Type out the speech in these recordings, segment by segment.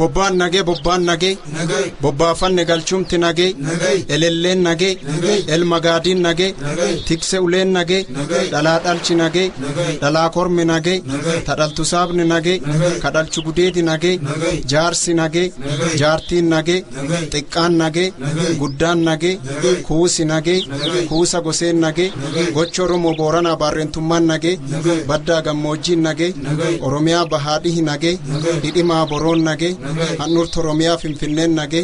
bobbaan nage bobbaafanne galchumti nage elelleen nage elmagaadiin nage tikse uleen nage dhalaa dhalchi nage dhalaa kormi nage tadhaltu saabni nage kadhalchu gudeedi nage jaarsi nage jaartiin nage xiqqaan nage guddaan nage kuusi nage kuusa goseen nage gocha Oromoo Booranaa Baarrentummaan nage baddaa gammoojjiin nage Oromiyaa bahaadhihi nage dhidhimaa boroon nage handhuurta Oromiyaa Finfinneen nage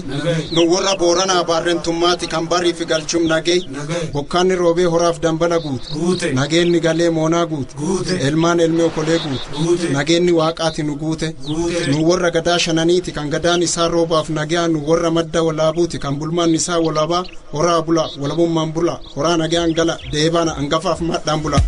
nu warra Booranaa Baarrentummaati kan barii fi galchum nage bokkaanni roobee horaaf dambala guute nageenni galee moonaa guute elmaan elmee okolee guute nageenni waaqaati nu guute nu warra gadaa shananiiti kan gadaan isaa roobaaf nagaa nu warra madda walaabuuti kan bulmaan isaa walaabaa horaa bula walabummaan bula horaa nagaan gala deebaana angafaaf madhaan bula.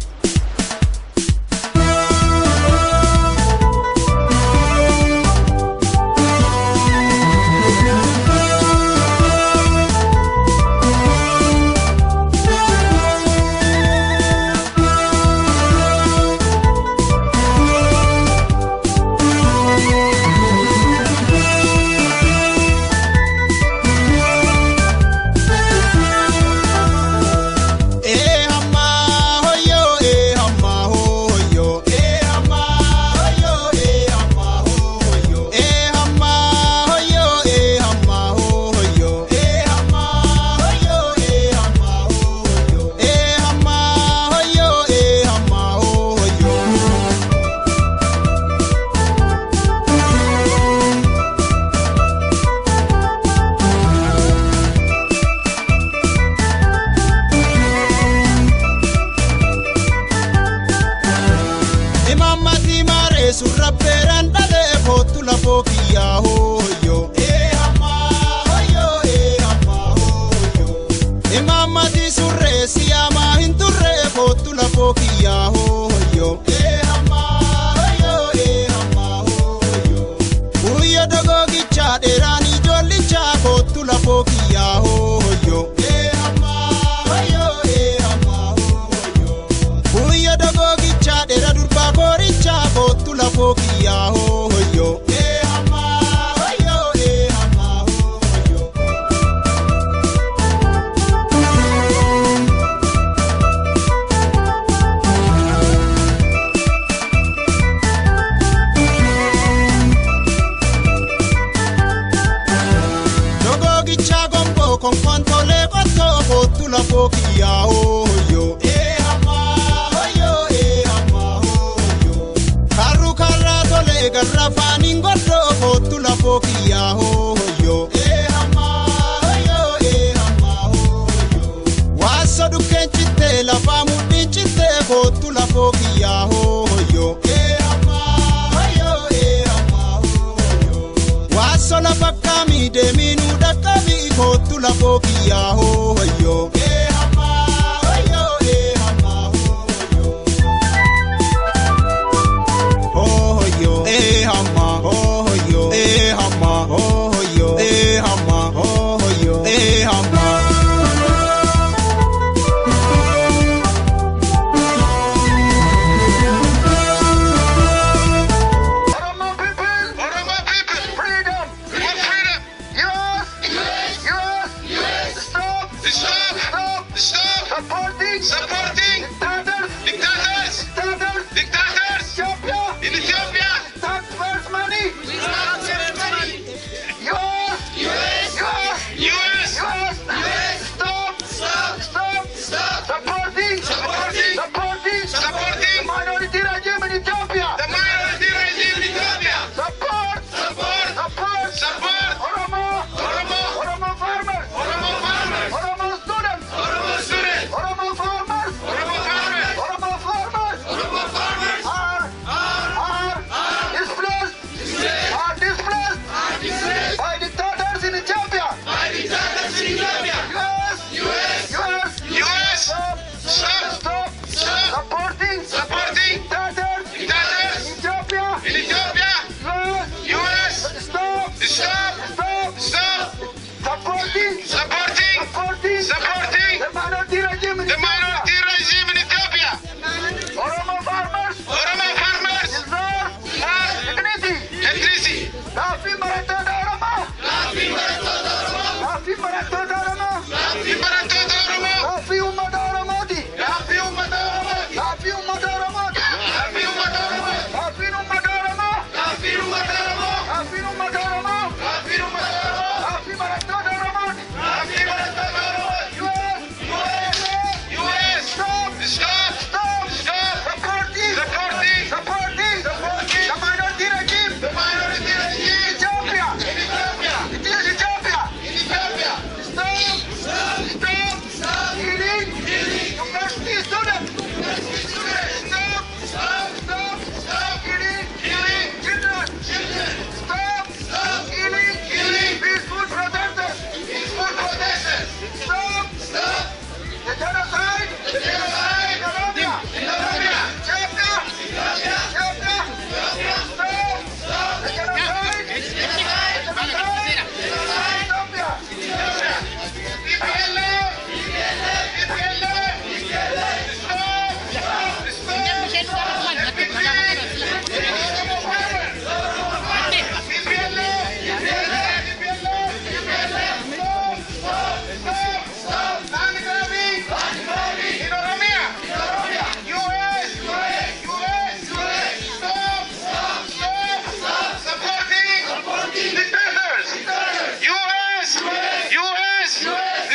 US,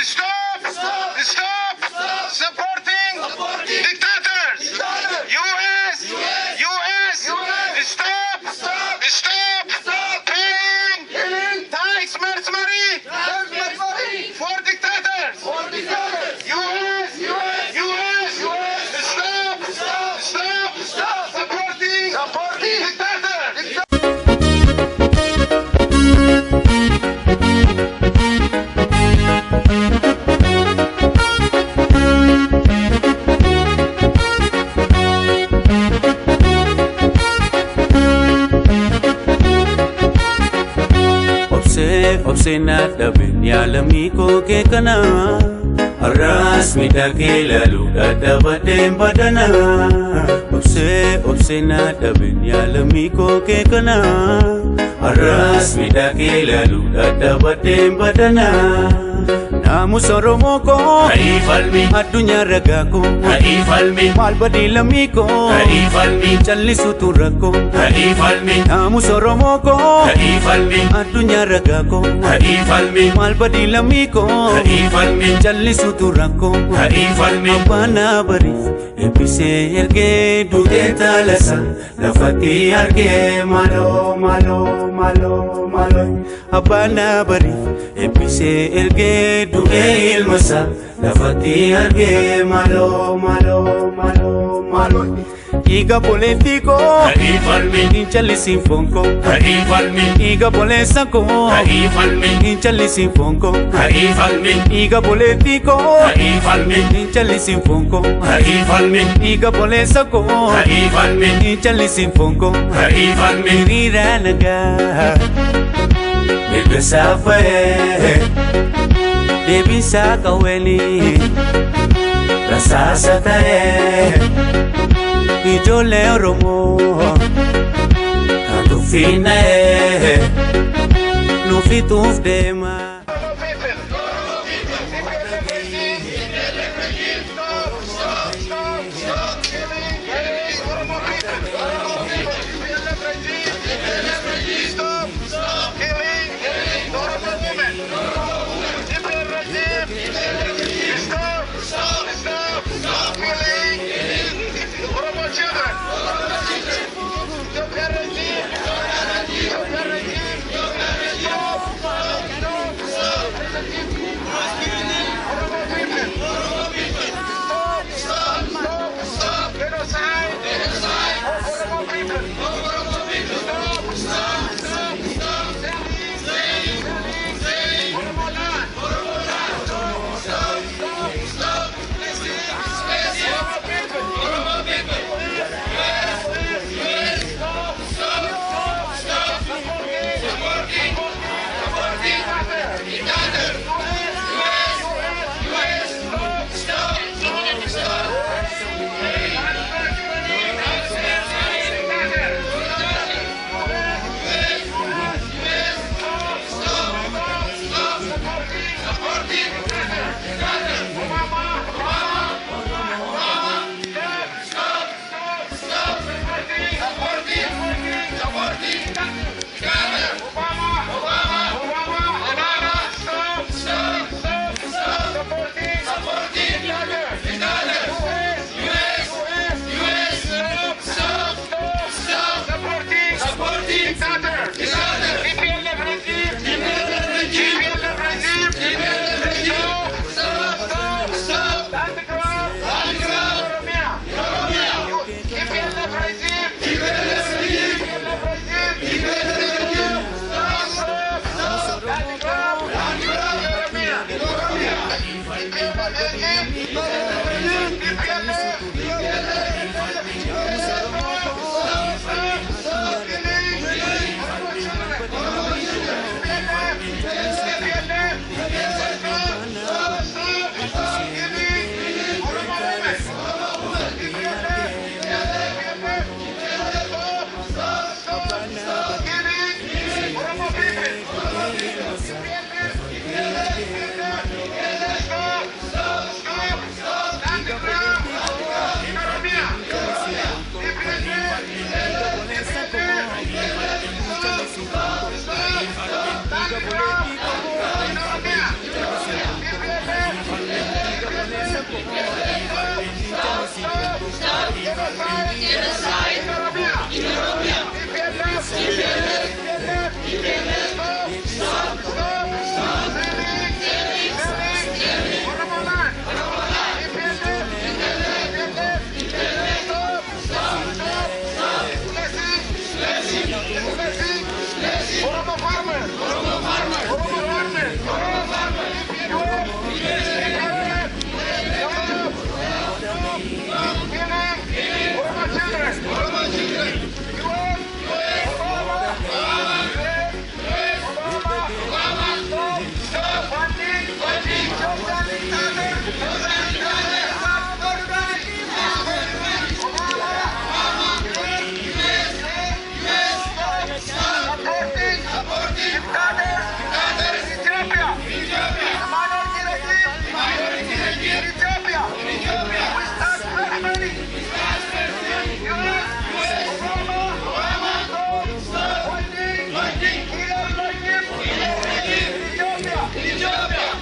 stop supporting dictators. US, stop paying tax money for dictators. US, stop supporting dictators. Obsena dabin yalamiko ke kana Aras midake lalu dadabadem badana Obsena dabin yalamiko ke kana Aras midake lalu dadabadem badana Namus Oromo ko Haifalmi Adunya ragako Haifalmi Malbadi lamiko Haifalmi Challi suturako Haifalmi Namus Oromo ko Haifalmi Adunya ragako Haifalmi Malbadi lamiko Haifalmi Challi suturako Haifalmi Abana bari Epise erge dute talasa Lafati arge malo Abana bari Epise erge dute ilmasa Lafati arge malo Iga politico Haifalmi Inchali sinfonko Haifalmi Iga polesako Haifalmi Inchali sinfonko Haifalmi Iga politico Haifalmi Inchali sinfonko Haifalmi Iga polesako Haifalmi Inchali sinfonko Haifalmi Rira naga Ilbesafe Debisa kaweli Rasasa tae Ijole Oromo Tanto fina Nufituf dema Ethiopia!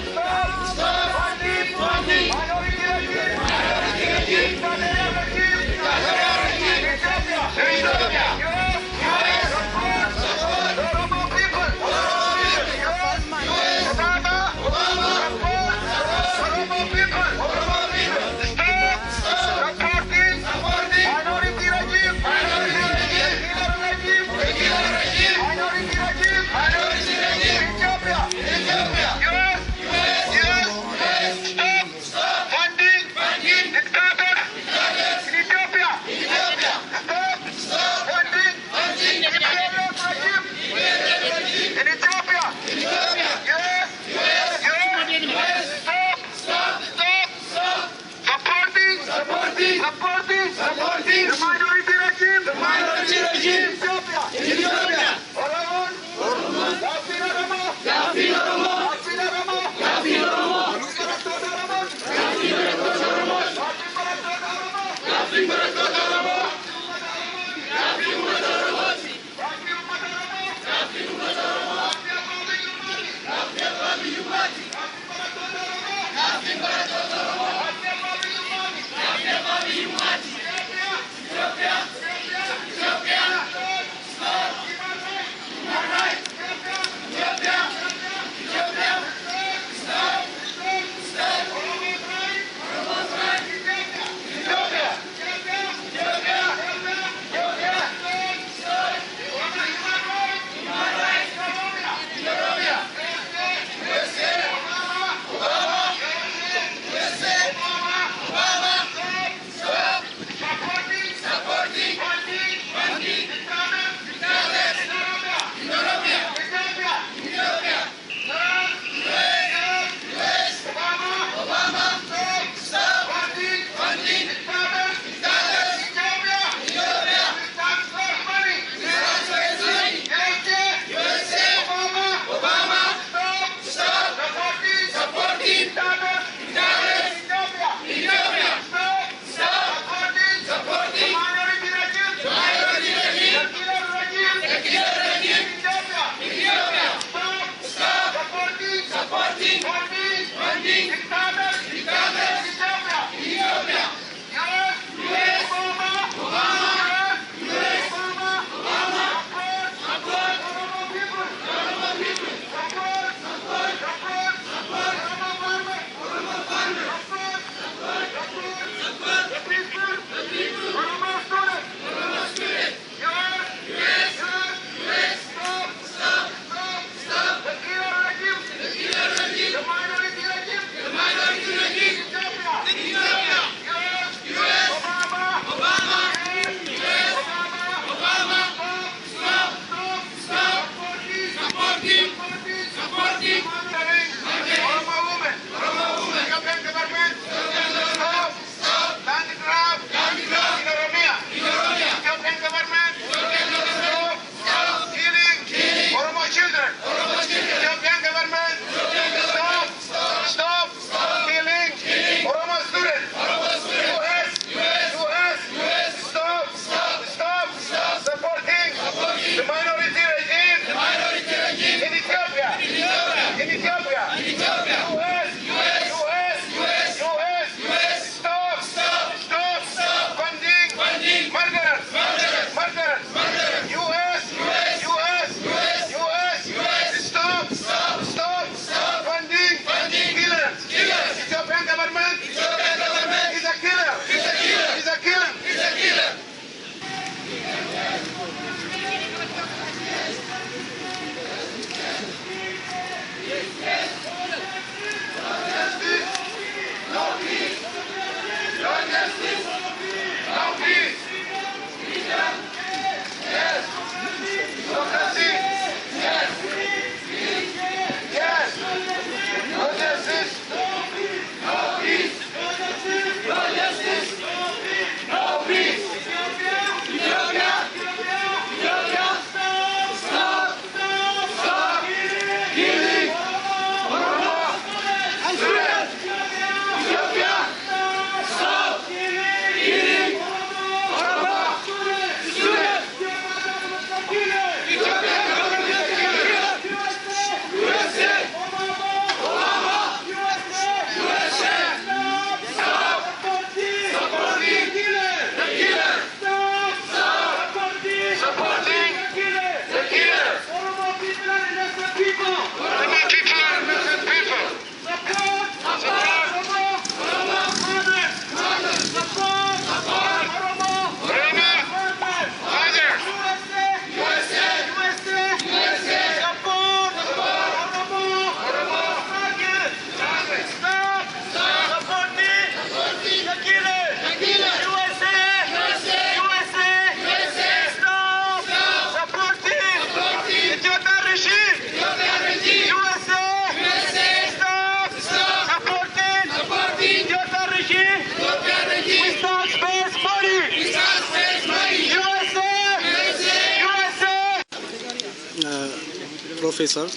Professor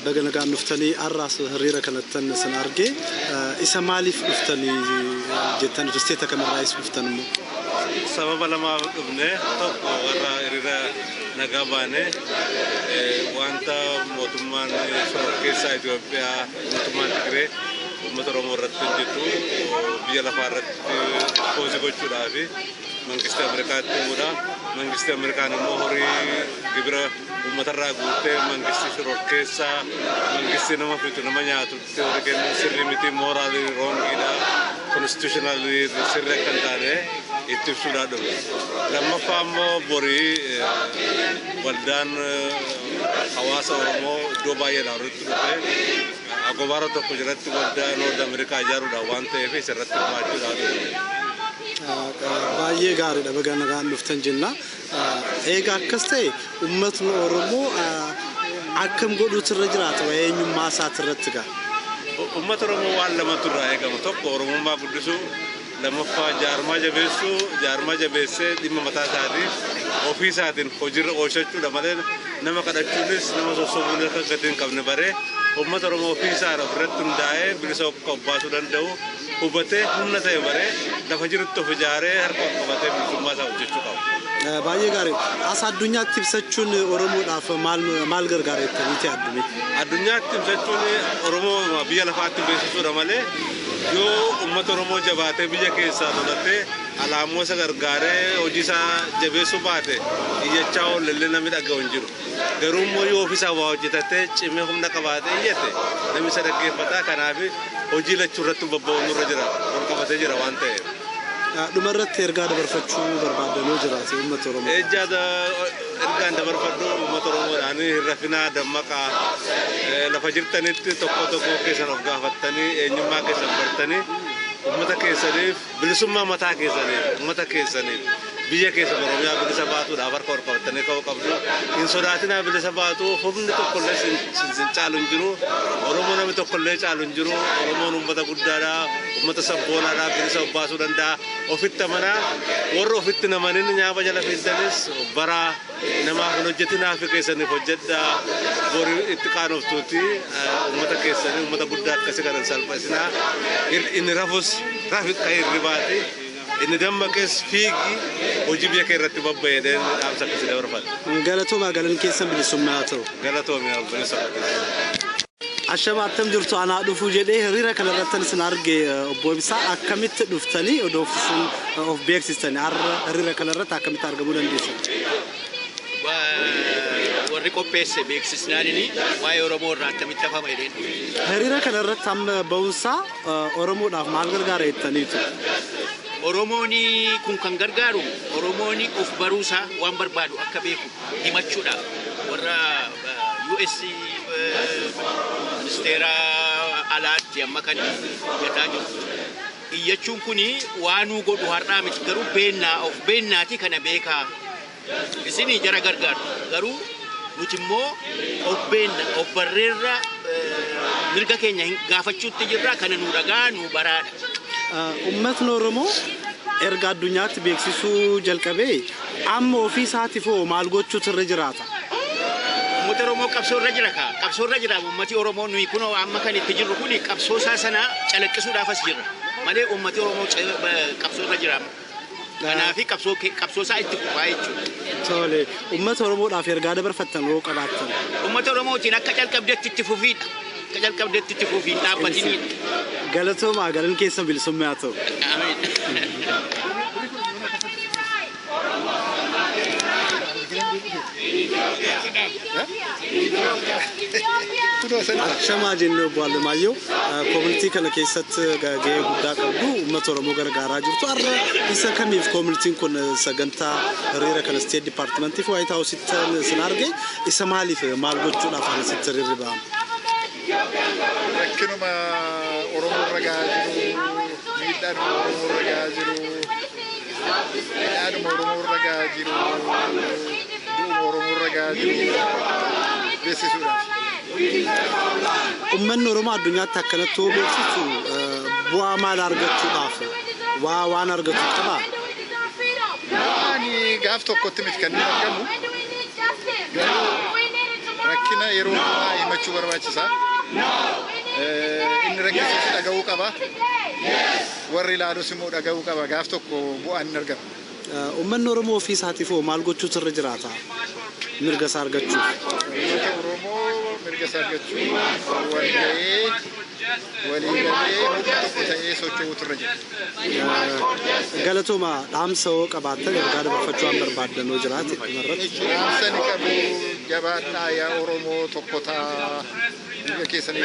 بجناق نفتني أرأس هريرة كانت سنارجي إسماعيل نفتني جدا رستيتا كمان رئيس نفتني سبب لما ابنه توك ورا هريرة نجابانه وانت موتمان كيسا إثيوبيا موتمان كره ومتروم رتن جتو بيلا فارت كوزي كوچورافي منغست أمريكا تورا منغست أمريكا نموهري كبرى ومترا غوته منغست شروكيسا منغست نما فيتو نما نياتو توري كن سيرليميتي مورالي رونغيدا constitutionally سيركانتاري إتشودا دو لما فامو بوري ولدان حواس أورمو دوباي دارو Aku baru tu kujerat tu pada North America jaru dah wante fi serat tu maju dah tu. Bayi gari dah bagian negara nuftan jinna. Ega kaste umat Oromo akam godu terjerat, wahai nyuma saat terjatuh. Umat Oromo wal lama tu raya kamu tok Oromo mak kudusu lama fa jarma jabese di mata tadi office adin kujir oshat tu dah mana nama kada tulis nama sosok katin kamne bare. Umat Oromo office ada beratun dae bisa kabasu dan daun ubate hunna saya bare dah fajir tu fajare har kabate cuma sah ujung kau. Bayi gari asal dunia tip secun Oromo dah mal gari itu admi. Dunia tip secun Oromo biar lepas tu besu ramale yo umat Oromo jabate biar kesah dolate alamu segar gare ojisa jabesu bate iya caw lele namit agak unjur. Garumo yo office awal jitate cime humna kabate iyate nami sedekah pata kanabi ojila curhat tu bawa nur jera orang kabate jera wante. Dumarat terga ada berfaccu berbada nujerasi umat Oromo. Ejada erga ada berfaccu umat Oromo ani rafina ada maka lafajir tani toko kesan ofgah fatani enyuma kesan bertani umat kesani belisumma mata kesani umat kesani biya kesan Oromo ya belisa batu dah berkor kor tani kau kablu insuratina belisa batu hubun itu kolej calon juru Oromo nama itu kolej calon juru Oromo umat gudara umat sabbola dah belisa basu dan dah ofit mana warro ofit nama ini nyapa jala fitanis bara nama hujjatina fikirnya hujjatda bori itkan of tuti umat kesani umat gudar kasihkan salpasina ini rafus rafit air ribati ini damma kes figi ujibnya kereta babay dan amsa kasih berfat. Galato magalan kesan bilisumnato. Galato mi bilisumnato. الشباب تمجرتوا أنا أدوفو جديه ريرة كلا رتن سنارجي بوبسا أكملت دوفتني ودوفسن أوف بيكسيستني ريرة كلا رتا أكملت أرجبون الديس. وريكو بيس بيكسيستني واي أورومو راتم يتفهم إيرين. ريرة كلا رتام بوسا أورومو ناف مالغر غاريت تنيتو. أوروموني كون كنغرغارو أوروموني أوف باروسا وان بربادو أكبيكو ديماتشودا ورا USC ministera alat yang makan yataju iyachun kuni wanu godu harna mit garu benna ti kana beka isini jara gargar garu mutimmo of benna of barrera mirga kenya gafachutti jirra kana nuraga nu barada ummat Oromo erga addunyaa beeksisuu jalqabe amma ofii saatifoo maal gochuu tirrejiraata. Umat Oromo kapsoo rajira ummati Oromo nuyi kuno amma kan itti jirru kuni kapsoo sana calaqqisuudhaaf as jirra malee ummati Oromo kapsoo rajira kanaafi kapsoo saa itti fufaa jechuudha. Tole ummata Oromoodhaaf ergaa dabarfattan yoo qabaattan. Ummata Oromootiin akka jalqabdeetti itti fufiidha. Akka jalqabdeetti itti fufiin dhaabbatiniidha. Galatooma galan keessa bilisummaa haa ta'u. Shama jennu boale mayo community kana keessatti gahee guddaa qabdu ummata Oromoo gargaaraa jirtu arra isa kamiif community kun sagantaa hiriira kana state department fi white house itti sinarge isa maaliif maal gochuudhaaf asitti rirribaa rakkinuma Oromoo ragaa jiru miidhaan Oromoo ragaa jiru miidhaan Oromoo ragaa jiru Oromoo ragaa jiru beeksisuudhaaf. Ummanni Oromoo addunyaatti akkanatti hoo beeksisu bu'aa maal argachuudhaaf waan argatu qaba. Ani gaaf tokkotti miti kan argamu rakkina yeroo ammaa himachuu barbaachisa. Inni rakkisuus dhaga'uu qaba. Warri ilaalus immoo dhaga'uu qaba. Gaaf tokko bu'aan hin argamu. Uummanni Oromoo ofii isaatiif maal gochuutu irra jiraata? Mirga isaa argachuuf. Uummata Oromoo mirga isaa argachuuf walii galee humna tokko ta'ee socho'uutu irra jira. Galatooma dhaamsa hoo qabaattan ergaa dabarfachuu waan barbaaddanoo jiraate dhumarratti. Dhaamsa ni qabu jabaadhaa yaa Oromoo tokko ta'a. Mirga keessanii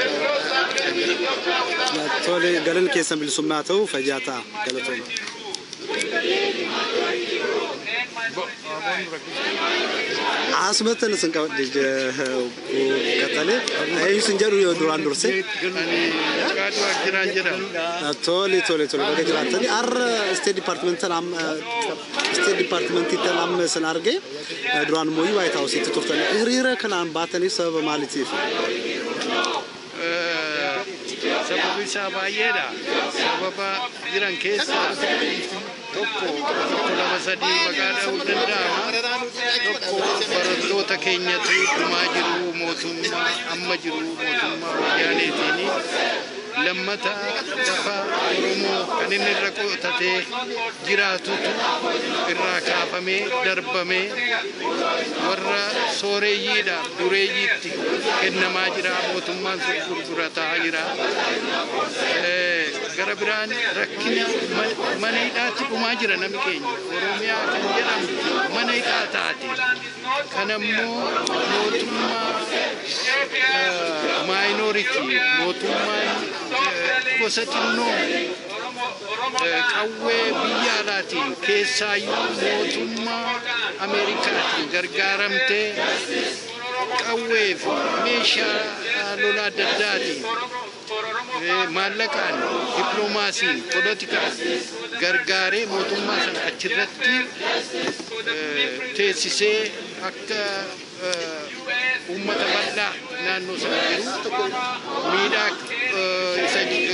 Tole galan keessan bilisummaa ta'u fayyaa ta'a galatooma. Asmatan sun kawat katale ayu senjaru yo duran durse tole baga jiratani ar state department talam sanarge duran moyi white house tituftan irira kanan batani sabab malitif sababu sabayeda sababa jiran kesa tokko lama sadii magaalaa Uddandaama tokko barattoota keenyatu dhumaa jiru mootummaa amma jiru mootummaa wayyaaneetiin lammata lafa Oromoo kan inni irra qotatee jiraatutu irraa kaafamee darbamee warra sooreeyyiidhaaf dureeyyiitti kennamaa jira mootummaan sun gurgurataa jira. Gara biraan rakkina mana hidhaatti dhumaa jira namni keenya Oromiyaa kan jedhamu mana hidhaa taate kanammoo mootummaa minority mootummaan gosa xinnoo qawwee biyya alaatiin keessaayyuu mootummaa Ameerikaatiin gargaaramtee qawwee fi meeshaa lolaa adda addaatiin maallaqaan diplomaasiin politikaan gargaaree mootummaa sana achirratti teessisee akka uummata bal'aa naannoo sana jiru miidhaa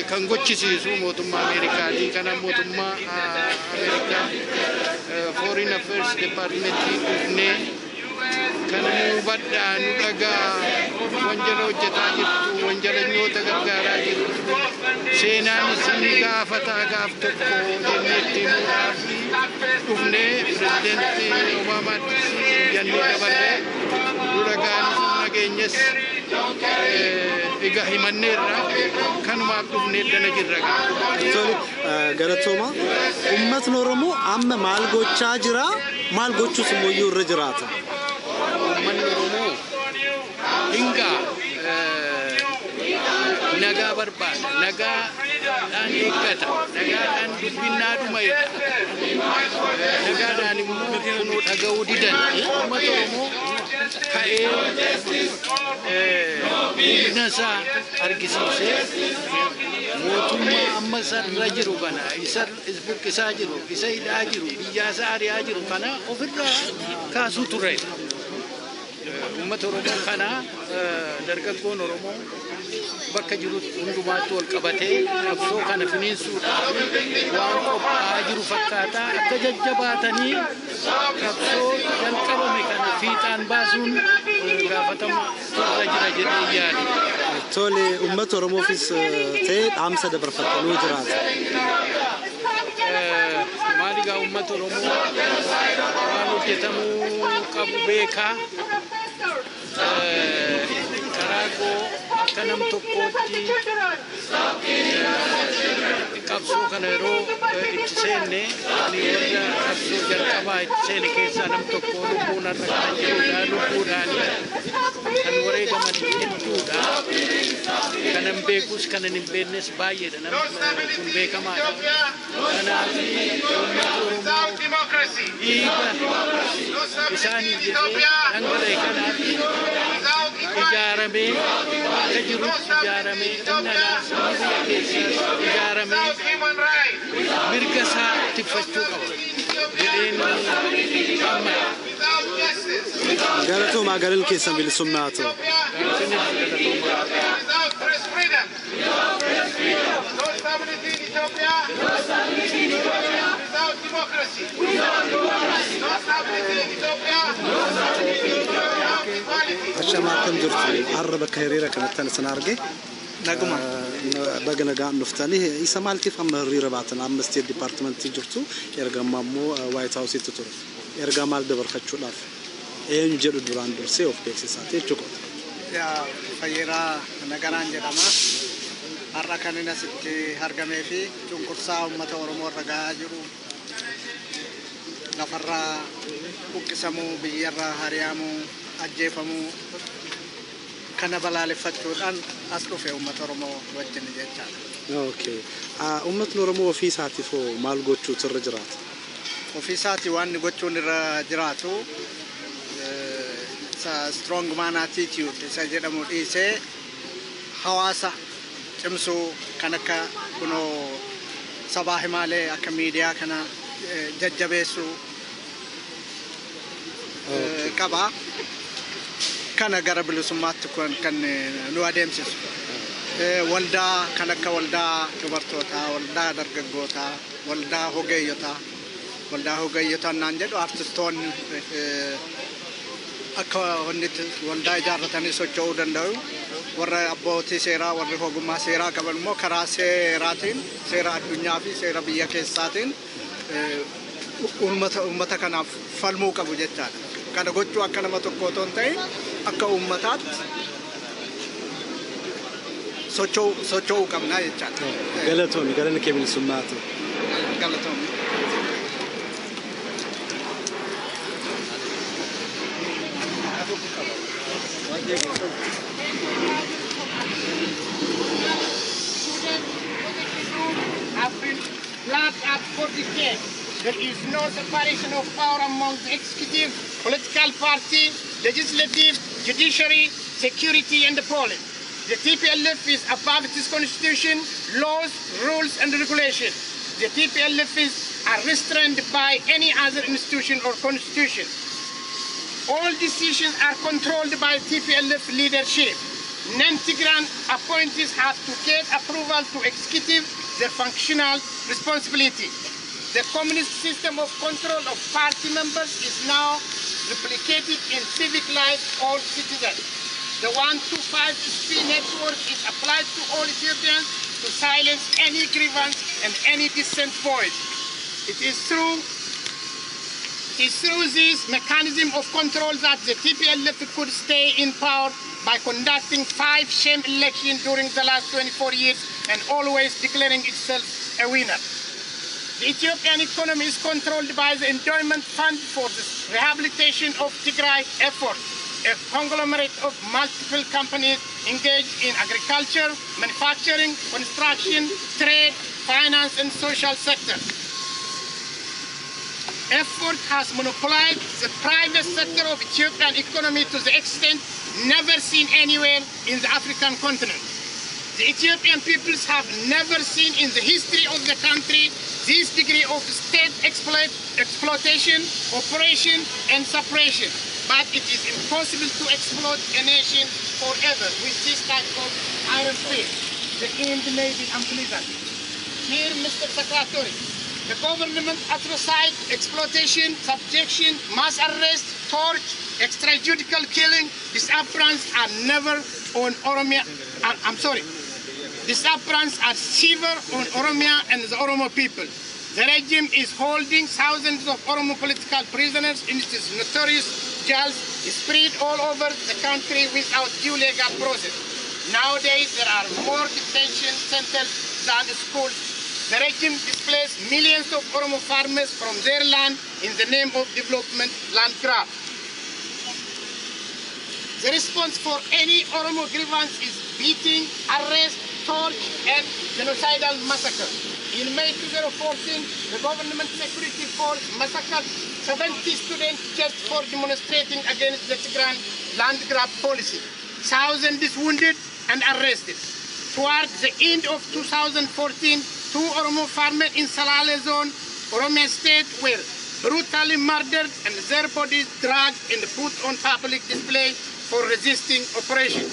kan gochisiisu mootummaa Ameerikaatii kana mootummaa Ameerikaa Foreign Affairs Departmentii dhufnee kan badhaa nu dhagaa wanjala hojjetaa jirtu wanjalanyoota gargaaraa jirtu seenaan isin gaafataa gaaf tokko jennee itti himuudhaaf dhufnee pirezidentii Obaamaatti jennee dabarree nu dhagaan nageenyas egaa himanneerra kanumaaf dhufnee dana jirra. Galatooma uummatni Oromoo amma maal gochaa jira maal gochuus immoo irra jiraata. Uummanni Oromoo hinga nagaa barbaada nagaadhaan eeggata nagaadhaan dubbinaa dhumayedha nagaadhaan immoo kunuu dhaga'uu didan uummata Oromoo ka'ee humna isaa argisiisee mootummaa amma isarra jiru kana isa buqqisaa jiru isa hidhaa jiru biyyaa isaa ari'aa jiru kana ofirraa kaasuu ture. Ummata Oromoo kana dargaggoon Oromoo bakka jiru hundumaatti wal qabatee qabsoo kana finiinsuudhaaf waan qophaa'aa jiru fakkaata akka jajjabaatanii qabsoo jalqabame kana fiixaan baasuun gaafatama irra jira jedhee yaada. Tole ummata Oromoofis ta'ee dhaamsa dabarfatanii jiraata. Maaligaa ummata Oromoo waan hojjetamuu qabu beekaa karaa koo akka nam tokkootti qabsoo kana yeroo itti seenne ani warra qabsoo jalqabaa itti seene keessaa nam tokko lubbuun har'a kana jirudha lubbuudhaan kan wareegaman hedduudha kanan beekus kanan hin beeknes baay'eedha nam kun beekamaadha kanaaf uummata Oromoo dhiiga isaaniif jedhee dhangala'e kanaaf ijaarame akka jirutti ijaarame innanaa biyya keessa ijaarame mirga isaa tiffachuu qaba jedheen amma galatooma galal keessan bilisummaa ta'u. No stability in Ethiopia. No stability in Ethiopia. Without democracy. Without democracy. No stability in Ethiopia. No stability in Ethiopia. Without equality. أشما كم جرت عرب كهريرة كانت أنا سنارجي نجمة بقنا قام نفتني يسمع كيف عم هريرة بعتنا عم ستيت ديبارتمنت جرتو يرجع مامو وايت هاوس يتطور يرجع مال دبر خدشوا لاف إيه نجرو دوران دور سيف بيكسيسات يشوكو يا فيرا نجاران جدما har'a kan inni asitti argamee fi cunqursaa uummata Oromoo irra gahaa jiru lafarraa buqqisamuu biyyarraa hari'amuu ajjeefamuu kana balaaleffachuudhaan as dhufe uummata Oromoo wajjin jechaadha. Okay. Uummatni Oromoo ofii isaatiifoo maal gochuutu irra jiraata? Ofii isaatii waan gochuun irra jiraatu strong man attitude isa jedhamu dhiisee hawaasa cimsuu kan akka kunoo sabaa himaalee akka miidiyaa kana jajjabeessuu qaba. Kana gara bilisummaatti kan nu adeemsisu. Waldaa kan akka waldaa dubartootaa, waldaa dargaggootaa, waldaa hogeeyyotaa naan jedhu artistoonni akka waldaa ijaarratanii socho'uu danda'u. Warra abbootii seeraa warri ogummaa seeraa qaban immoo karaa seeraatiin seera addunyaa fi seera biyya keessaatiin uummata kanaaf falmuu qabu jechaadha. Kana gochuu akka nama tokko otoo hin ta'in akka uummataatti socho'uu qabnaa jechaadha. Galatoomii galanni kee bilisummaatu. Galatoomii. Have been flat up for decades. There is no separation of power among the executive, political party, legislative, judiciary, security, and the police. The TPLF is above its constitution, laws, rules, and regulations. The TPLFs are restrained by any other institution or constitution. All decisions are controlled by TPLF leadership. Non-Tigran appointees have to get approval to executive their functional responsibility. The communist system of control of party members is now replicated in civic life of all citizens. The 125 SP network is applied to all Ethiopians to silence any grievance and any dissent voice. It is through this mechanism of control that the TPLF could stay in power by conducting 5 sham elections during the last 24 years and always declaring itself a winner. The Ethiopian economy is controlled by the Endowment Fund for the Rehabilitation of Tigray effort, a conglomerate of multiple companies engaged in agriculture, manufacturing, construction, trade, finance, and social sectors. Effort has monopolized the private sector of Ethiopian economy to the extent never seen anywhere in the African continent. The Ethiopian peoples have never seen in the history of the country this degree of state exploitation, operation, and suppression. But it is impossible to exploit a nation forever with this type of iron fist. The end may be unpleasant. Here, Mr. Secretary, the government atrocide, exploitation, subjection, mass arrest, torture, extrajudicial killing, disappearance are never on Oromia. Disappearance are severe on Oromia and the Oromo people. The regime is holding thousands of Oromo political prisoners in its notorious jails spread all over the country without due legal process. Nowadays, there are more detention centers than schools. The regime displaced millions of Oromo farmers from their land in the name of development land grab. The response for any Oromo grievance is beating, arrest, torture, and genocidal massacre. In May 2014, the government security force massacred 70 students just for demonstrating against the Tigray land grab policy. Thousands wounded and arrested. Towards the end of 2014, 2 Oromo farmers in Salale zone, Oromia state, were brutally murdered and their bodies dragged and put on public display for resisting operation.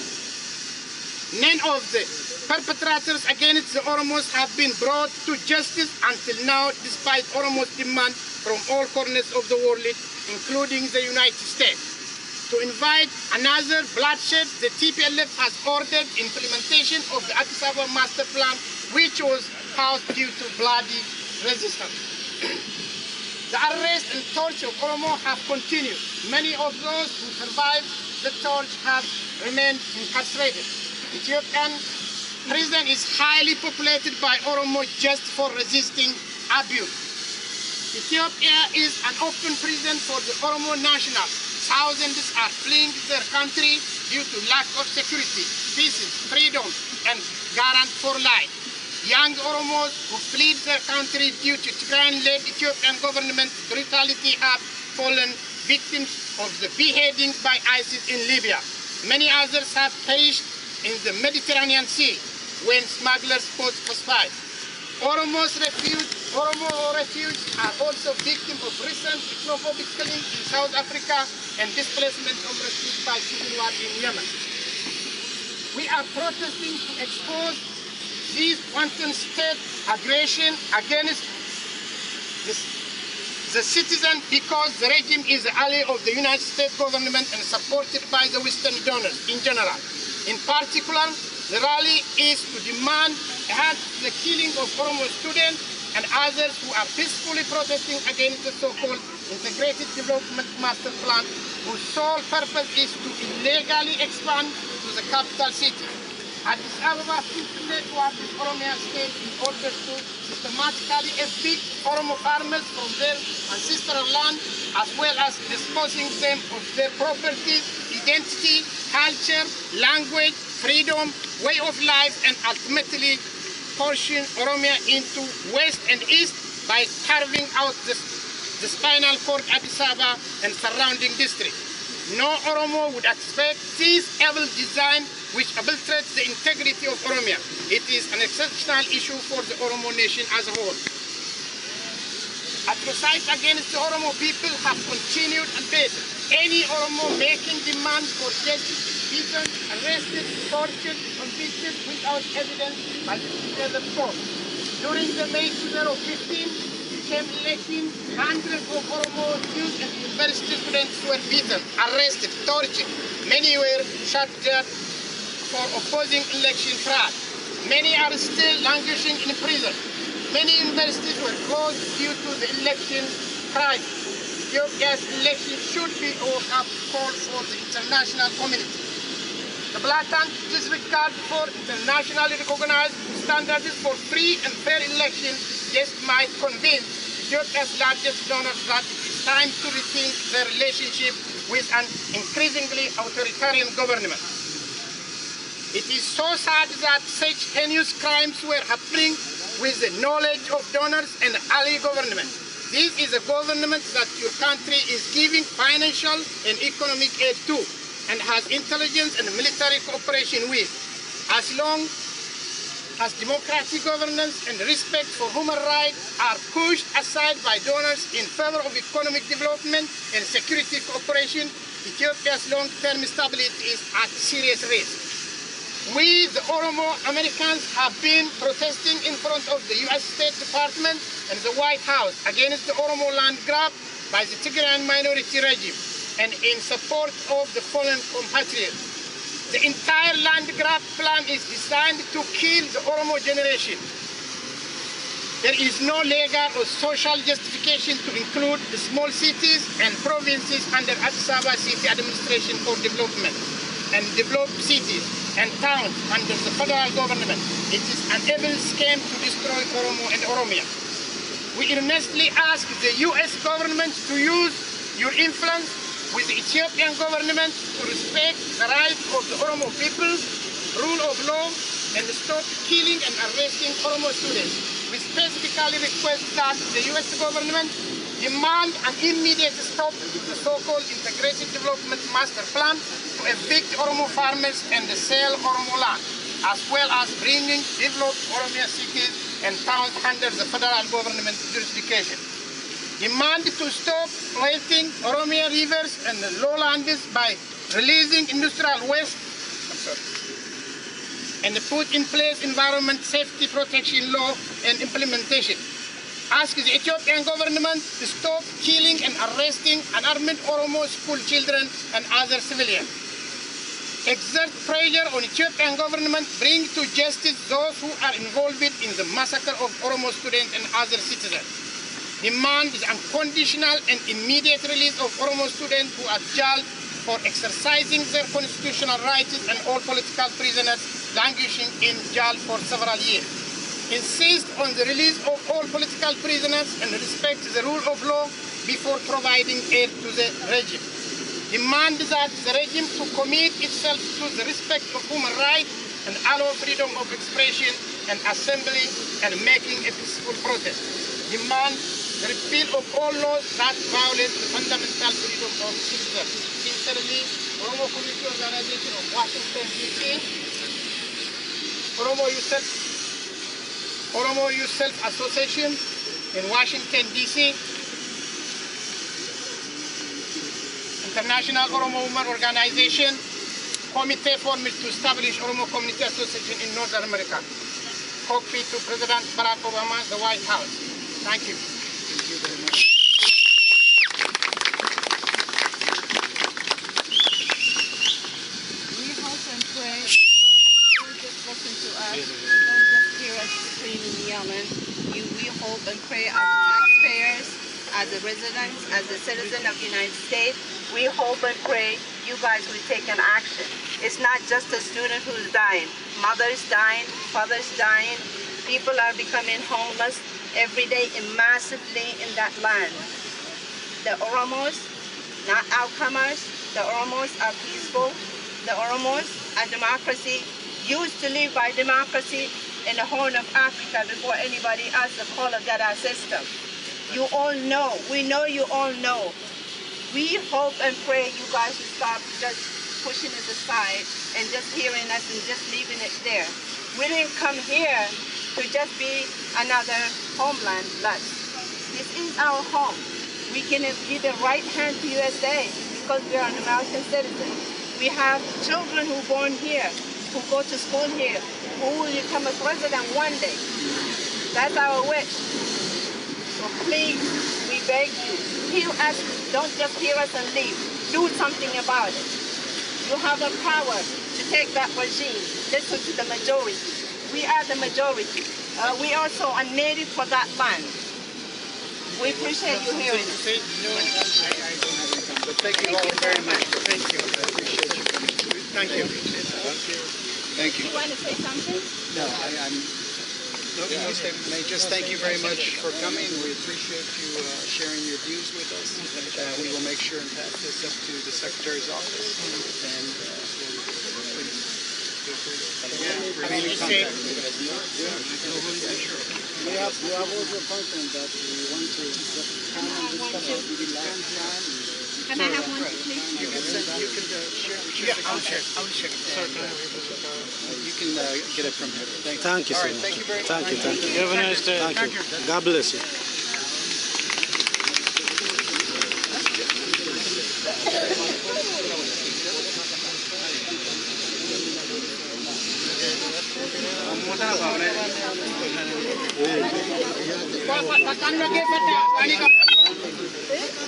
None of the perpetrators against the Oromos have been brought to justice until now, despite Oromos' demand from all corners of the world, including the United States. to invite another bloodshed, the TPLF has ordered implementation of the Addis Ababa master plan, which was caused due to bloody resistance. The arrest and torture of Oromo have continued. Many of those who survived the torture have remained incarcerated. Ethiopian prison is highly populated by Oromo just for resisting abuse. Ethiopia is an open prison for the Oromo nationals. Thousands are fleeing their country due to lack of security, peace, freedom, and guarantee for life. Young Oromos who fled their country due to Tigrayan-led Ethiopian government brutality have fallen victims of the beheading by ISIS in Libya. Many others have perished in the Mediterranean Sea when smugglers posed suspicion. Oromo refugees are also victims of recent xenophobic killings in South Africa and displacement of refugees by civil war in Yemen. We are protesting to expose this wanton state aggression against the citizen because the regime is an ally of the United States government and supported by the Western donors in general. In particular, the rally is to demand the killing of Oromo students and others who are peacefully protesting against the so-called Integrated Development Master Plan, whose sole purpose is to illegally expand to the capital city. Addis Ababa stipulated to Addis Oromia state in order to systematically evict Oromo farmers from their ancestral land, as well as disposing them of their property, identity, culture, language, freedom, way of life, and ultimately portion Oromia into west and east by carving out the spinal cord Addis Ababa and surrounding districts. No Oromo would accept this evil design which obliterates the integrity of Oromia. It is an exceptional issue for the Oromo nation as a whole. Atrocities against the Oromo people have continued unabated. Any Oromo making demands for justice is beaten, arrested, tortured, convicted without evidence by the together court. During the May 2015 election, hundreds of Oromo youth and university students were beaten, arrested, tortured. Many were shot dead for opposing election fraud. Many are still languishing in prison. Many universities were closed due to the election crisis. Ethiopia's election should be a wake-up call for the international community. The blatant disregard for internationally recognized standards for free and fair elections just might convince Ethiopia's largest donors that it is time to rethink their relationship with an increasingly authoritarian government. It is so sad that such heinous crimes were happening with the knowledge of donors and ally government. This is a government that your country is giving financial and economic aid to and has intelligence and military cooperation with. As long as democratic governance and respect for human rights are pushed aside by donors in favor of economic development and security cooperation, Ethiopia's long-term stability is at serious risk. We, the Oromo Americans, have been protesting in front of the U.S. State Department and the White House against the Oromo land grab by the Tigrayan minority regime and in support of the fallen compatriots. The entire land grab plan is designed to kill the Oromo generation. There is no legal or social justification to include the small cities and provinces under Addis Ababa City Administration for Development and developed cities and towns under the federal government. It is an evil scheme to destroy Oromo and Oromia. We earnestly ask the U.S. government to use your influence with the Ethiopian government to respect the rights of the Oromo people, rule of law, and stop killing and arresting Oromo students. We specifically request that the U.S. government demand an immediate stop to the so-called Integrated Development Master Plan to evict Oromo farmers and sell Oromo land, as well as bringing developed Oromia cities and towns under the federal government jurisdiction. Demand to stop polluting Oromia rivers and lowlands by releasing industrial waste and put in place environment safety protection law and implementation. ask the Ethiopian government to stop killing and arresting unarmed Oromo school children and other civilians. Exert pressure on Ethiopian government, bring to justice those who are involved in the massacre of Oromo students and other citizens. Demand is unconditional and immediate release of Oromo students who are jailed for exercising their constitutional rights and all political prisoners languishing in jail for several years. Insist on the release of all political prisoners and respect the rule of law before providing aid to the regime. Demand that the regime to commit itself to the respect of human rights and allow freedom of expression and assembly and making a peaceful protest. Demand the repeal of all laws that violate the fundamental freedom of citizens. Sincerely, Oromo Community Organization of Washington, D.C., Oromo Youth Self Association in Washington, D.C., International Oromo Women Organization, Committee formed to establish Oromo Community Association in North America. Copy to President Barack Obama, the White House. Thank you. Thank you very much. We hope and pray that you just listen to us. You don't just hear us screaming, yelling. We hope and pray as taxpayers, as a resident, as a citizen of the United States. We hope and pray you guys will take an action. It's not just a student who's dying. Mothers dying, fathers dying. People are becoming homeless every day and massively in that land. The Oromos, not outcomers. The Oromos are peaceful. The Oromos are democracy. Used to live by democracy in the Horn of Africa before anybody else followed that system. You all know. We know you all know. We hope and pray you guys will stop just pushing it aside and just hearing us and just leaving it there. We didn't come here to just be another homeland. This is our home. We can be the right hand to USA because we are an American citizen. We have children who are born here, who go to school here, who will become a president one day. That's our wish. So please, we beg you, hear us. Don't just hear us and leave. Do something about it. You have the power to take that regime. Listen to the majority. We are the majority. We also are native for that land. We appreciate you hearing us. But thank you all very much. Thank you. I appreciate you. Thank you. Thank you. You want to say something? No, just thank you very much for coming. We appreciate you sharing your views with us. We will make sure and pass this up to the Secretary's office. And remain in contact with us. We have also confident that we want to come and discuss with the land plan. Can I have one, please? You can share. I'll share. You can get it from here. Thank you so much. Thank you very much. Thank you. Thank you. You have a nice day. Thank you. God bless you.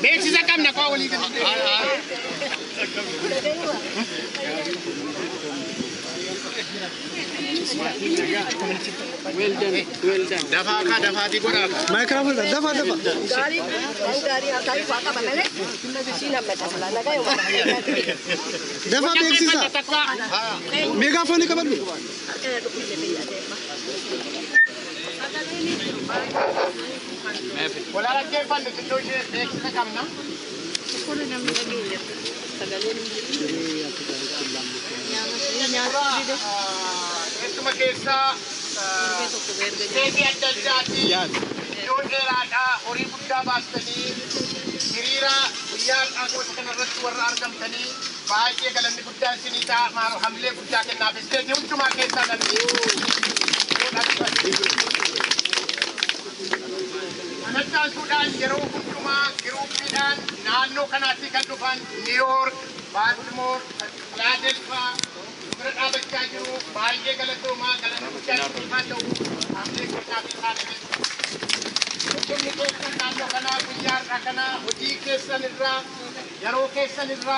Beeksisa qabna kwa walii Well done. Well done. dafaati godhaa Microphone, dafa. Dafa beeksisa. Megaphone qabadhu. Wala dhaggeeffannu iddoo ishee beeksisa qabna. Keessuma keessaa deebii adda addaati. Iddoo dheeraadhaa horii guddaa baastanii hiriira guyyaa har'aa kanarratti warra argamtanii baay'ee galanni guddaan isinii ta'a. Hamilee guddaa kennaaf isteetii hundumaa keessaa Kanattaasuudhaan yeroo hundumaa giruuppiidhaan naannoo kanaatti kan dhufan New York, Baltimore, Philadelphia bira dhaabachaa jiru baay'ee galatoomaa galanni guddaan isinii haa ta'u hamilee guddaa fi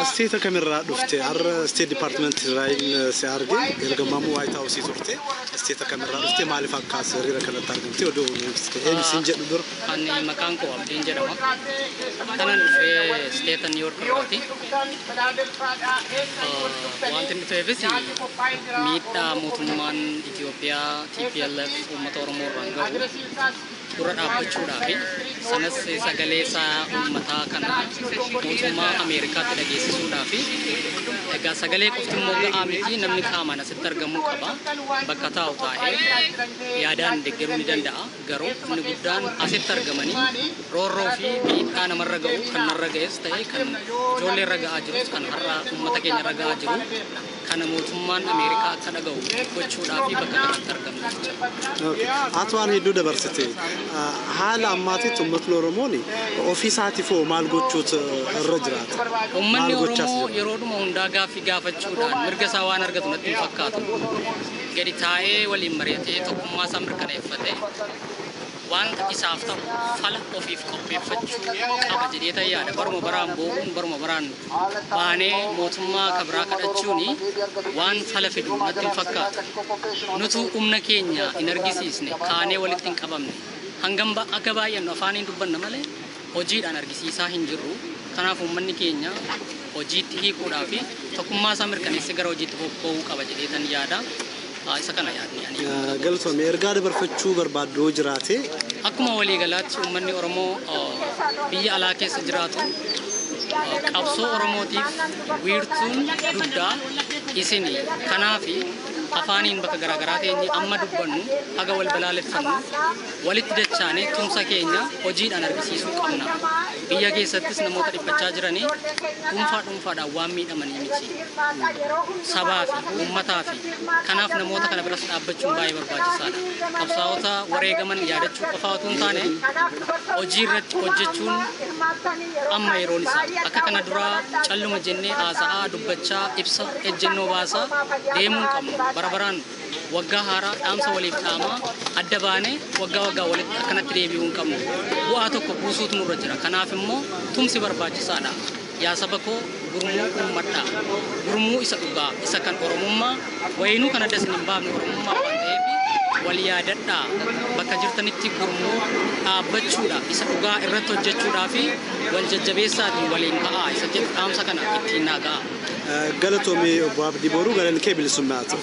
استيتا كاميرا دفتي عر ستيت ديبارتمنت راين سيارجي يلقمامو وايت هاوس تورتي استيتا كاميرا دفتي مالي فكاس ريرا كلا تارجمتي ودو ام سنجد دور اني مكانكو ابدين جرما انا في ستيت نيويورك راتي وانتن فيفسي ميتا موتمان اثيوبيا TPLF ummata Oromoo irraan gahu dura dhaabbachuudhaaf sanas sagalee isaa uummataa kana mootummaa Ameerikaatti dhageessisuudhaaf egaa sagalee qofti immoo ga'aa miti namni qaamaan asitti argamuu qaba bakka taa'u taa'ee yaadaan deeggaruu ni danda'a garuu inni guddaan asitti argamanii roorroo fi miidhaa namarra ga'u kan narra ga'es ta'e kan ijoollee irra ga'aa jirus kan har'a uummata keenya irra ga'aa jiru kana mootummaan Ameerikaa akka dhaga'u gochuudhaaf bakka kanatti argamna. Atwaan hedduu dabarsite haala ammaatitti uummatni Oromooni ofiisaati foo maal gochuut irra jiraata. Uummanni Oromoo yeroodhuma hundaa gaaffii gaafachuudhaan mirga isaa waan argatu natti hin fakkaatu. Gadi taa'ee waliin mari'atee tokkummaa isaa mirkaneeffatee waan isaaf ta'u fala ofiif qopheeffachuu qaba jedhee tayyaadha. Baruma baraan boo'uun baruma baraan baanee mootummaa kabraa kadhachuun waan fala fidu natti hin fakkaatu. Nutu humna keenya hin argisiisne kaanee walitti hin qabamne hangam akka baay'annu afaaniin dubbanna malee hojiidhaan argisiisaa hin jirru. Kanaaf uummanni keenya hojiitti hiikuudhaa fi tokkummaa isaa mirkaneessee gara hojiitti bobba'uu qaba jedhee tan yaada. Isa kana yaadni ani. Galatoomii ergaa dabarfachuu barbaaddu jiraate. Akkuma walii galaatti uummanni Oromoo biyya alaa keessa jiraatu qabsoo Oromootiif wiirtuun dugdaa isini kanaafi afaaniin bakka garaagaraa teenye amma dubbannu haga wal balaaleffannu walitti dachaane tumsa keenya hojiidhaan argisiisuu qabna. Biyya keessattis namoota dhiphachaa jiranii dhuunfaadhaan waan miidhamanii miti. Sabaa fi uummataa fi kanaaf namoota kana biras dhaabbachuun baay'ee barbaachisaadha. Qabsaa'ota wareegaman yaadachuu qofaa otoo hin taane hojii irratti hojjechuun amma yeroon isaa akka kana duraa calluma jennee haasa'aa dubbachaa ibsa ejjennoo baasaa deemuun qabnu. Barabaraan waggaa haaraa dhaamsa waliif dhaamaa adda baanee waggaa walitti akkanatti deebi'uu hin qabnu. Bu'aa tokko buusuutu nurra jira. Kanaaf immoo tumsi barbaachisaadha. Yaa saba koo gurmuu uummadhaa. Gurmuu isa dhugaa isa kan Oromummaa wayinuu kan adda isin hin baafne Oromummaa waan ta'eef wal yaadadhaa bakka jirtanitti gurmuu dhaabbachuudha isa dhugaa irratti hojjechuudhaa fi wal jajjabeessaatiin waliin ka'aa isa jedhu dhaamsa kana ittiin naaga'a. Galatoomii obbo Abdii Booruu galan kee bilisummaati.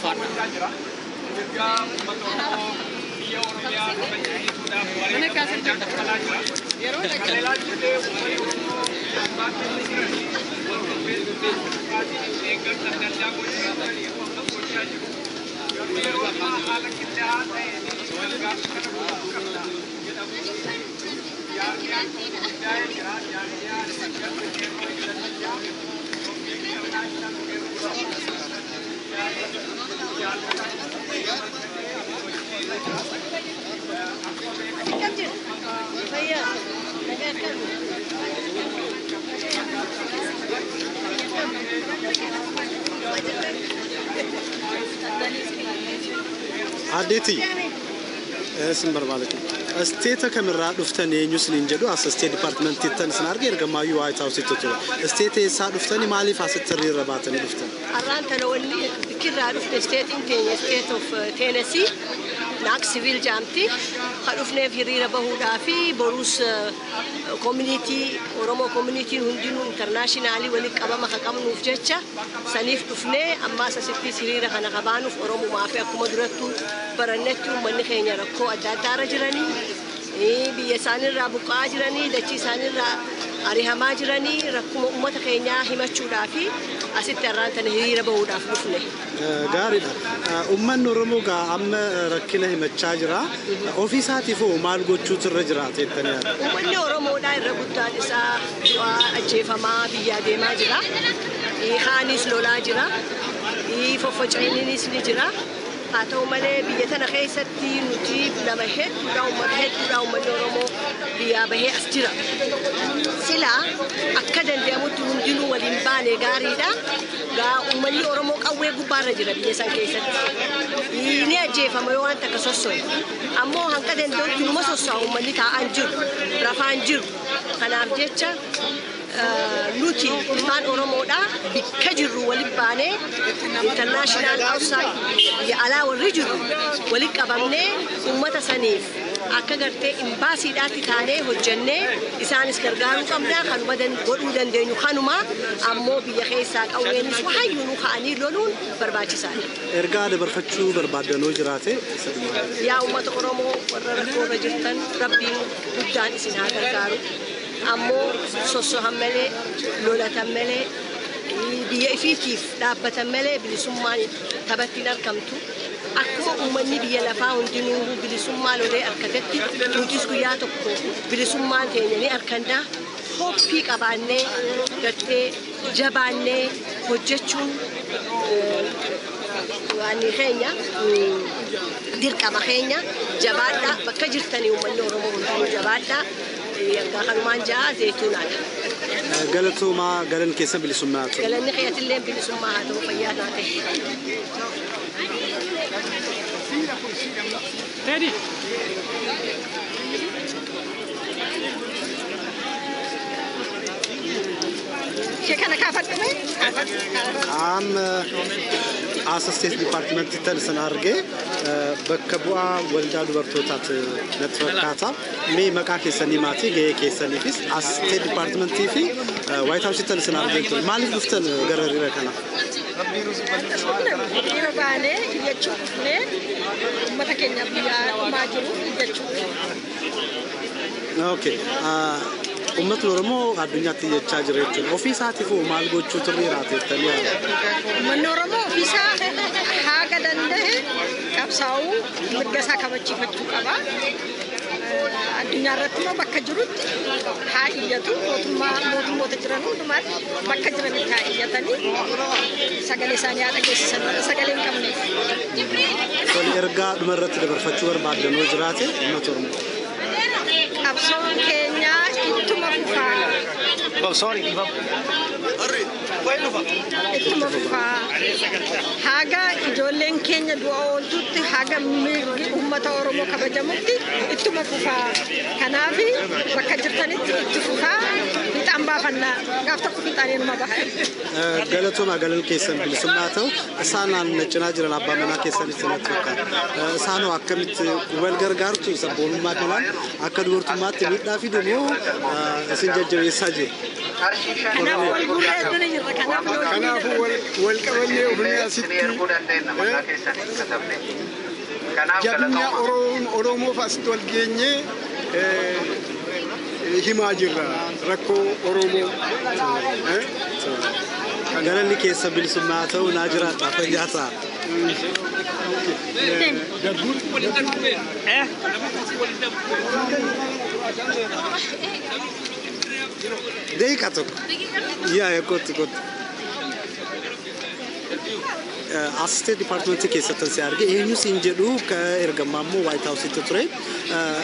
Adeeti اسم بربالك استيتا كاميرا دفتني نيوزلين جدو اس ستيت ديبارتمنت تن سنارغي رغما يو وايت هاوس تتو استيتا سا دفتني مالي فاستري رباتني دفتن ارانت لو اللي كيرا دفت ستيت انتي ستيت اوف تينيسي ناك سيفيل جامتي خلفنا في ريرا بهودا في بروس كوميونيتي اورومو كوميونيتي هندينو انترناشونالي ولي قبما خقمنو فجچا سنيف دفني اما سسبي سيريرا كنا قبانو اورومو ما في اكو مدرتو برنتو من خينيا ركو اجاتا جراني بيا سانيرا بوقا جراني دچي سانيرا أريهما جراني ركوم أمة كينيا همتشودا في أسيت رانتن هيرا بودا فلفله. غاريدا أمة Oromoo amma rakkina himachaa jira. Ofiisaatiif maal gochuutu irra jira jettanii yaaddu? Uummanni Oromoodhaa irra guddaan isaa du'aa ajjeefamaa biyyaa deemaa jira. Haanis lolaa jira. Foffoca'innis ni jira. هاتو ملي بيتنا خيستي نجيب لما هيد راو من أورومو بيا به أسترا سلا أكدن دياموت مندلو ولينباني غاريدا غا وملي أورومو قوي غبار جرا بيسان كيستي ini aja pemajuan tak sesuai. Amo hangkat endor cuma sesuai umumnya tak anjur, berapa anjur. Karena abjecca nuti iman orang muda bikajuru wali bane international outside ya ala warijuru wali kabamne umat sanif. Akagarte imbasi dati tane hojjenne isanis gargaaru qabna kan badan godhu dandeenyu kanuma ammoo biyya keessaa qawweenis wahayyuu ka'anii loluun barbaachisaadha. Ergaa dabarfachuu barbaaddanoo jiraate yaa uummata Oromoo warra rakkoorra jirtan rabbiin guddaan isin haa gargaaru ammoo sossohan malee lolatan malee biyya ifiitiif dhaabbatan malee bilisummaan taphattiin argamtu. Aku uummanni biyya lafaa hundinuu bilisummaa lolee harkatetti nutis guyyaa tokko bilisummaan teenyanii harkannaa hoppii qabaannee gartee jabaannee hojjechuun waan keenya dirqama keenya jabaadha bakka jirtanii uummanni Oromoo hundinuu jabaadha kanumaan jaa zayituunaadha. Galatuma galan keessa bilisummaa ta'u. Galanni qiyyatillee bilisummaa haa ta'u fayyaa naa ta'e. Ready? as State Department تلسن أرجع بكبوا ولدان برتوتات نتفكاتا مي مكاكي سنيماتي جاي كيسني فيس as State Department TV White House تلسن أرجع مالي بفتن قرري ركنا Irabane yachufne ummata kenya biya majiru yachufne Okay ummat Oromo addunyatti jechaa jireetti ofiisaatiif maal gochuu turre raateettanii ummanni Oromoo ofiisaa haaga danda'e qabsaa'uu mirga isaa kabachiifachuu qaba addunyaa irratti immoo bakka jirutti haa iyyatu mootummoota jiran hundumaatti bakka jiranitti haa iyyatanii sagalee isaanii haa dhageessisan sagalee hin qabneef. Ergaa dhumarratti dabarfachuu barbaaddanoo jiraate uummata Oromoo. Qabsoon keenya ittuma fufaa. Ittuma fufaa. Haga ijoolleen keenya du'a ooltutti haga mirgi uummata Oromoo kabajamutti ittuma fufaa. Kanaaf bakka jirtanitti itti fufaa fixaan baafannaa gaaf tokko fixaanii numa baha. Galatuma galan keessan bilisummaa ta'u isaanaan cinaa jiran abbaa manaa keessanitti natti fakkaata. Isaanoo akkamitti wal gargaartu sabboonummaa kanaan akka dubartummaatti miidhaa fi deemu isin jajjabeessaa jiru. Kanaafuu wal qabannee ofii asitti jabina Oromoof asitti wal geenyee himaa jirra rakkoo Oromoo. Galanni keessa bilisummaa ta'u naa jiraadha fayyaa ta'a. Deeqa tokko. Yaa kotti. As State Department keessatti si arge eenyu siin jedhu ka ergamaa immoo White House itti ture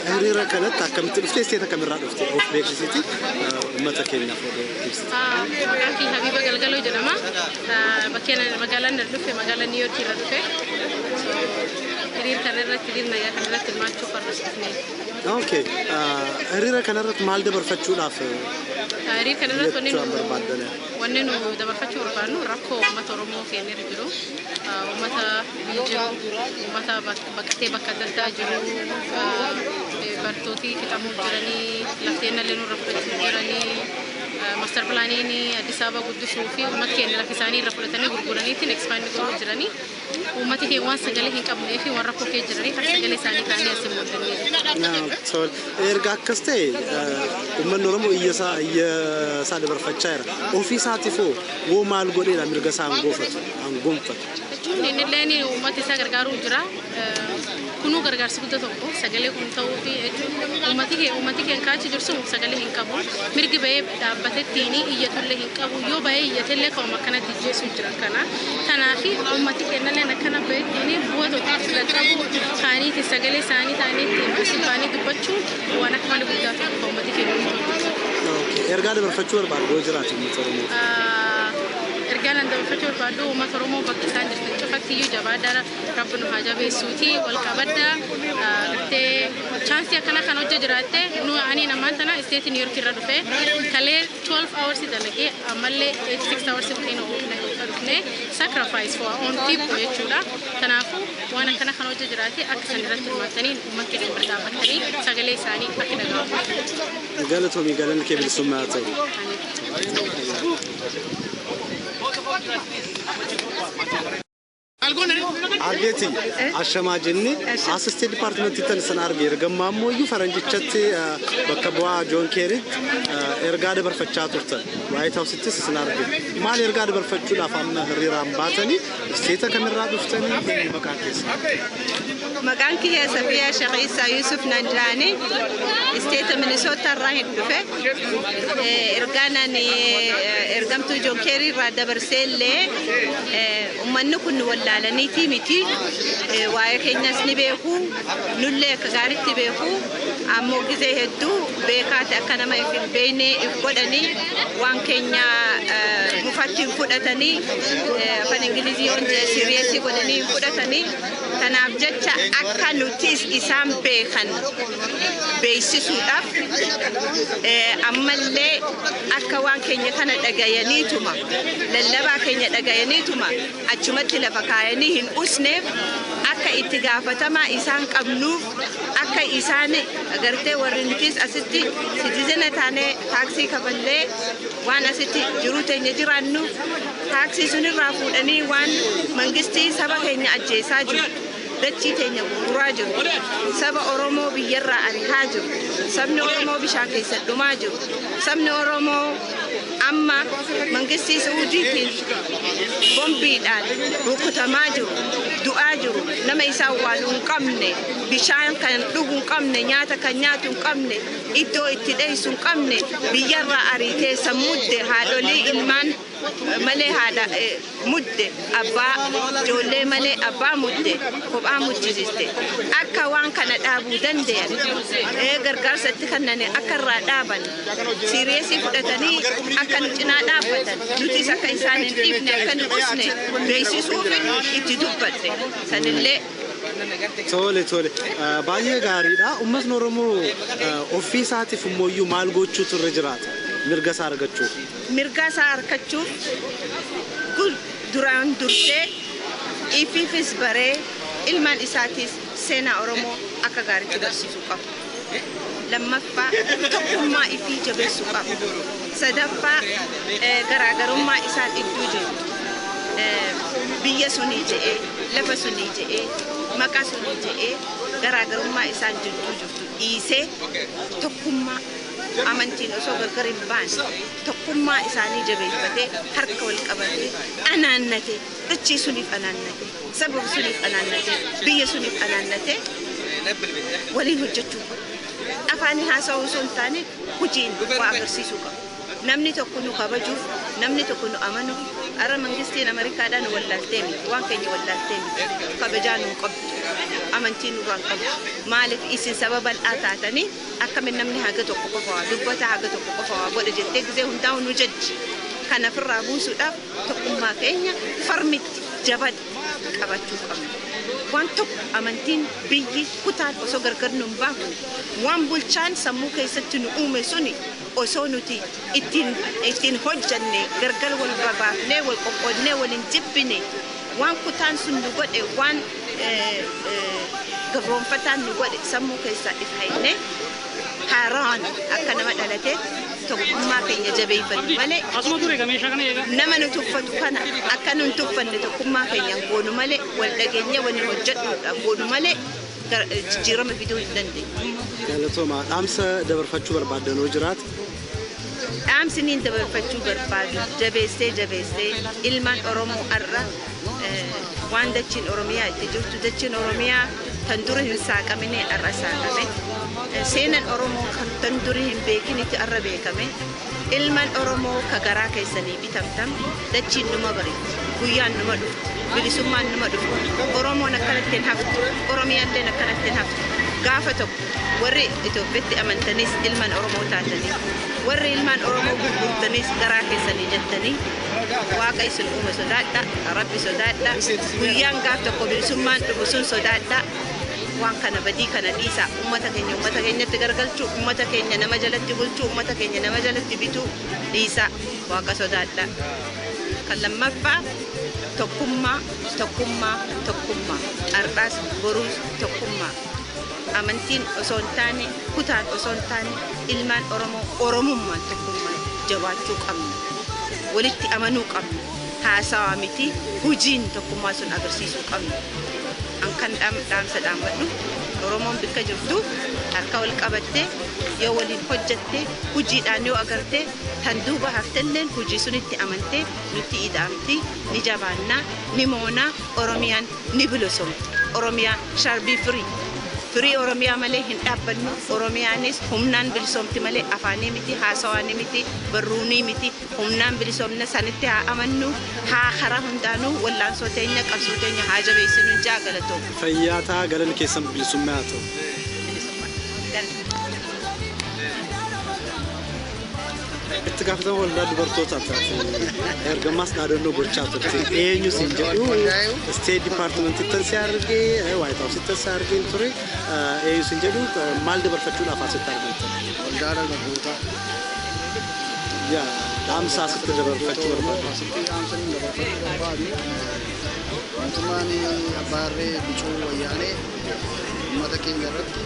hiriira kanatti akkamitti dhufte isteeta kamirraa dhufte of beeksisiiti uummata keenyaaf ibsite. Maqaan Habiba Galgaloo jedhama. Bakkeen magaalaan dhufe magaalaa New York irra dhufe. Hiriira kanarratti hiriira kanarratti hirmaachuuf barbaachifne. Okay. Hiriira kanarratti maal dabarfachuudhaaf? Hiriira kanarratti wanni nu dabarfachuu barbaannu rakkoo uummata Oromoo keenya jiru. Uummata jiru, uummata baqatee bakka adda addaa jiru, bartooti fixamuu jiranii, lafteen illee nurra fudhachuu jiranii, master plaaniin Addis Ababa guddisuu fi uummata keenya lafa isaanii irra fudhatanii gurguraniitiin expand godhuu jiranii. Uummati keenya waan sagalee hin qabnee fi waan rakkoo keessa jiranii akka sagalee isaanii kaanii as hin mul'anne. Erga akkas ta'e uummanni Oromoo iyya isaa dabarfachaa jira. Ofii isaatiifoo woo maal godheedha mirga isaa gonfatu. Jechuun inni illee uummata isaa gargaaruu jira. Kun kunuu gargaarsi guddaa tokko sagalee kun ta'uu fi uummati kee kaachi jirsu sagalee hin qabu mirgi bahee dhaabbatettiin iyyatullee hin qabu yoo bahee iyyatellee ka'uma akkanatti jeesuu jira kana kanaaf uummati kennallee akkana baheettiin bu'a tokko fila qabu kaaniiti sagalee isaanii ta'aniitti sifaanii dubbachuu waan akka malee guddaa tokko uummati kennu. Ergaa dabarfachuu barbaadu jiraatu uummata Oromoo. Ergaan dabarfachuu barbaadu uummata Oromoo bakka isaan jirtan cufatti iyyuu jabaadhaa rabbi nu haa jabeessuuti wal qabaddaa gartee chaansii akkana kan hojja jiraatte nu ani namaan tana isteetii New York irra dhufe kalee 12 hours dalagee ammallee 86 hours dhufne sacrifice for our own people jechuudha. Kanaafuu waan akkana kan hojja jiraate akka san irratti hirmaatanii uummata keenya bira dhaabbatanii sagalee isaanii akka dhaga'amu. Galatoomii galanni kee bilisummaa haa ta'u. Adeeti ashama jenni assistant department tan sanar ge ergamma moyu faranjichatti bakka bu'a John Kerry ergaa dabarfachaa turtan White House itti sanar ge maal ergaa dabarfachuu laafam hiriiraan baatanii isteeta kamirraa dhuftanii maqaan keessa maqaan kiyya Safiyaa Shaqiisa Yusuf Nanjaani isteeta Minnesota irraa hin dhufe ergaanaan ergamtuu John Kerry irraa dabarseellee ummanni kun wallaalaniiti miti waa'ee keenyas ni beeku nullee akka gaariitti beeku ammoo gizee hedduu beekaate akka nama hin beekne godhanii waan keenya mufattiin fudhatanii afaan ingiliziyoon siriyeesii godhanii fudhatanii kanaaf jecha akka nutis isaan beekan beeksisuudhaaf ammallee akka waan keenya kana dhagayaniituma lallabaa keenya dhagayaniituma achumatti lafa kaayanii hin usneef akka itti gaafatamaa isaan qabnuuf akka isaan agartee warri nutis asitti citizen taane taaksii kafallee waan asitti jiru teenya jiraannuuf taaksii sunirraa fuudhanii waan mangistii saba keenya ajjeesaa jiru dachii teenya gurguraa jiru saba Oromoo biyyarraa ari'aa jiru sabni Oromoo bishaan keessa dhumaa jiru sabni Oromoo amma mangistii Saaudiitiin bombiidhaan rukutamaa jiru du'aa jiru nama isaa awwaaluu hin qabne bishaan kan dhuguu hin qabne nyaata kan nyaatu hin qabne iddoo itti dheessu hin qabne biyyarraa ariitee sammudde haadholii ilmaan malee haadha mudde abbaa ijoollee malee abbaa mudde kophaa muddisiste akka waan kana dhaabuu danda'an gargaarsatti kannane akka irraa dhaaban siriyeesii fudhatanii akka nu cinaa dhaabbatan nutis akka isaan hin dhiifne akka nu dhusne beeksisuuf itti dubbadde sanillee. Tole baay'ee gaariidha uummatni Oromoo ofii isaatiif immoo maal gochuutu irra jiraata mirga isaa argachuuf. Mirga isaa argachuuf duraan dursee ifiifis baree ilmaan isaatis seenaa Oromoo akka gaariitti barsiisuu qaba. Lammaffaa tokkummaa ifii jabeessuu qaba. Sadaffaa garaagarummaa isaan iddoo jiru biyya sunii je'ee lafa sunii je'ee maqaa sunii je'ee garaagarummaa isaan jidduu jirtu dhiisee tokkummaa amantiin osoo gargar hin baane tokkummaa isaanii jabeeffatee harka wal qabatee anaannatee dachii suniif anaannatee saba suniif anaannatee biyya suniif anaannatee waliin hojjechuu qaba. Afaan haasa'uu osoo hin taane hojiin waa agarsiisuu qaba. Namni tokko nu kabajuuf namni tokko nu amanuuf ara mangistiin Ameerikaadhaan wallaaltee miti waan keenya wallaaltee miti kabajaa nu qabdu amantiin nu waan qabdu maaliif isin sababa bal'aa taatanii akkamiin namni haga tokko qofa waa dubbata haga tokko qofa waa godha jettee gizee hundaa'u nu jajji kana ofirraa buusuudhaaf tokkummaa keenya farmitti jabadha qabachuu qabna. Waan tokko amantiin biyyi kutaan osoo gargar nu hin baafne waan bulchaan sammuu keessatti nu uume suni osoo nuti ittiin hojjanne gargar wal babaafnee wal qoqqoodnee waliin jibbine waan kutaan sun nu godhe waan gabroonfataan nu godhe sammuu keessaa ifhayne haaraan akka nama dhalatee tokkummaa keenya jabeeffannu malee nama nu tuffatu kana akka nu hin tuffanne tokkummaa keenyaan goonu malee wal dhageenye waliin hojjedhuudhaan goonu malee jijjiirama fiduu hin dandeenye. Galatooma dhaamsa dabarfachuu barbaaddanoo jiraata. Dhaamsi niin dabarfachuu barbaadu jabeessee ilmaan Oromoo irra waan dachiin Oromiyaa itti jirtu dachiin Oromiyaa تندوري ساقمني الرساقمي سينا أورومو تندوري بيكني تقربي كمي ilman Oromo kagara kaisani bitamtam dachin numa bari guyan numa du bilisumman numa du Oromo nakalaten haftu Oromiyan le nakalaten haftu gafato warri Ethiopia amantanis ilman Oromo tatani warri ilman Oromo gurgurtanis gara kaisani jattani waqa isul umma sodadda rabbi sodadda guyan gafta ko bilisumman dubusun sodadda waan kana badii kana dhiisa ummata keenyatti gargalchu ummata keenya nama jalatti bulchu ummata keenya nama jalatti bitu dhiisa waaqa sodaadha kan lammaffaa tokkummaa ardhaas boruus tokkummaa amantiin osoo hin taane kutaan osoo hin taane ilmaan Oromoo Oromummaan tokkummaa jabaachuu qabna walitti amanuu qabna haasawaa miti hojiin tokkummaa sun agarsiisuu qabna an kan dhaamsa dhaamadhu Oromoon bikka jirtu harka wal qabattee yoo waliin hojjattee hojiidhaan yoo agarte tan duuba haftalleen hojii sunitti amantee nutti ida'amti ni jabaannaa ni moonaa Oromiyaan ni bilisomti Oromiyaa shall be free Oromiyaa malee hin dhaabbannu Oromiyaanis humnaan bilisomti malee afaanii miti haasawaanii miti barruunii miti humnaan bilisomna sanitti haa amannu haa karaa hundaanuu wallaansoo teenya qabsoo teenya haa jabeessinu jaagalatoo fayyaataa galan keessan bilisummaa haa ta'u. Itti gaafatan waldaa dubartootaaf ergamaas dhaadannoo gochaa turte eenyu siin jedhu State Department si argee White House si argee ture eenyu siin jedhu maal dabarfachuudhaaf asitti argamte waldaa dargaggootaa yaa dhaamsa asitti dabarfachuu barbaadu asitti dhaamsa dabarfachuu barbaadu mootummaan abbaarree bicuu wayyaanee uummata keenya irratti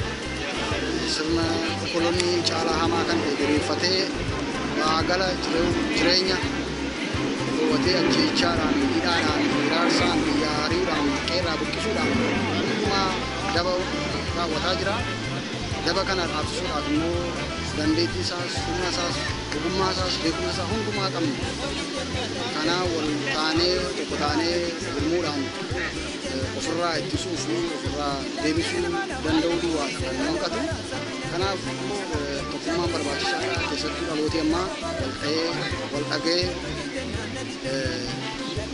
sirna kolonii caalaa hamaa kan diriirfatee agala jirenya wate achichaadhaan hidhaadhaan hiraarsaan yaariidhaan qeerraa buqqisuudhaan hundumaa daba raawwataa jira daba kana dhaabsisuudhaaf immoo dandeettii isaas humna isaas ogummaa isaas beekumsa isaa hundumaa qabna kana wal taanee tokko taanee gurmuudhaan ofirraa ittisuu fi ofirraa deebisuu danda'uu duwwaadha kan hanqatu kanaaf tokkummaan barbaachisaadha keessattuu dhalooti ammaa wal dhagee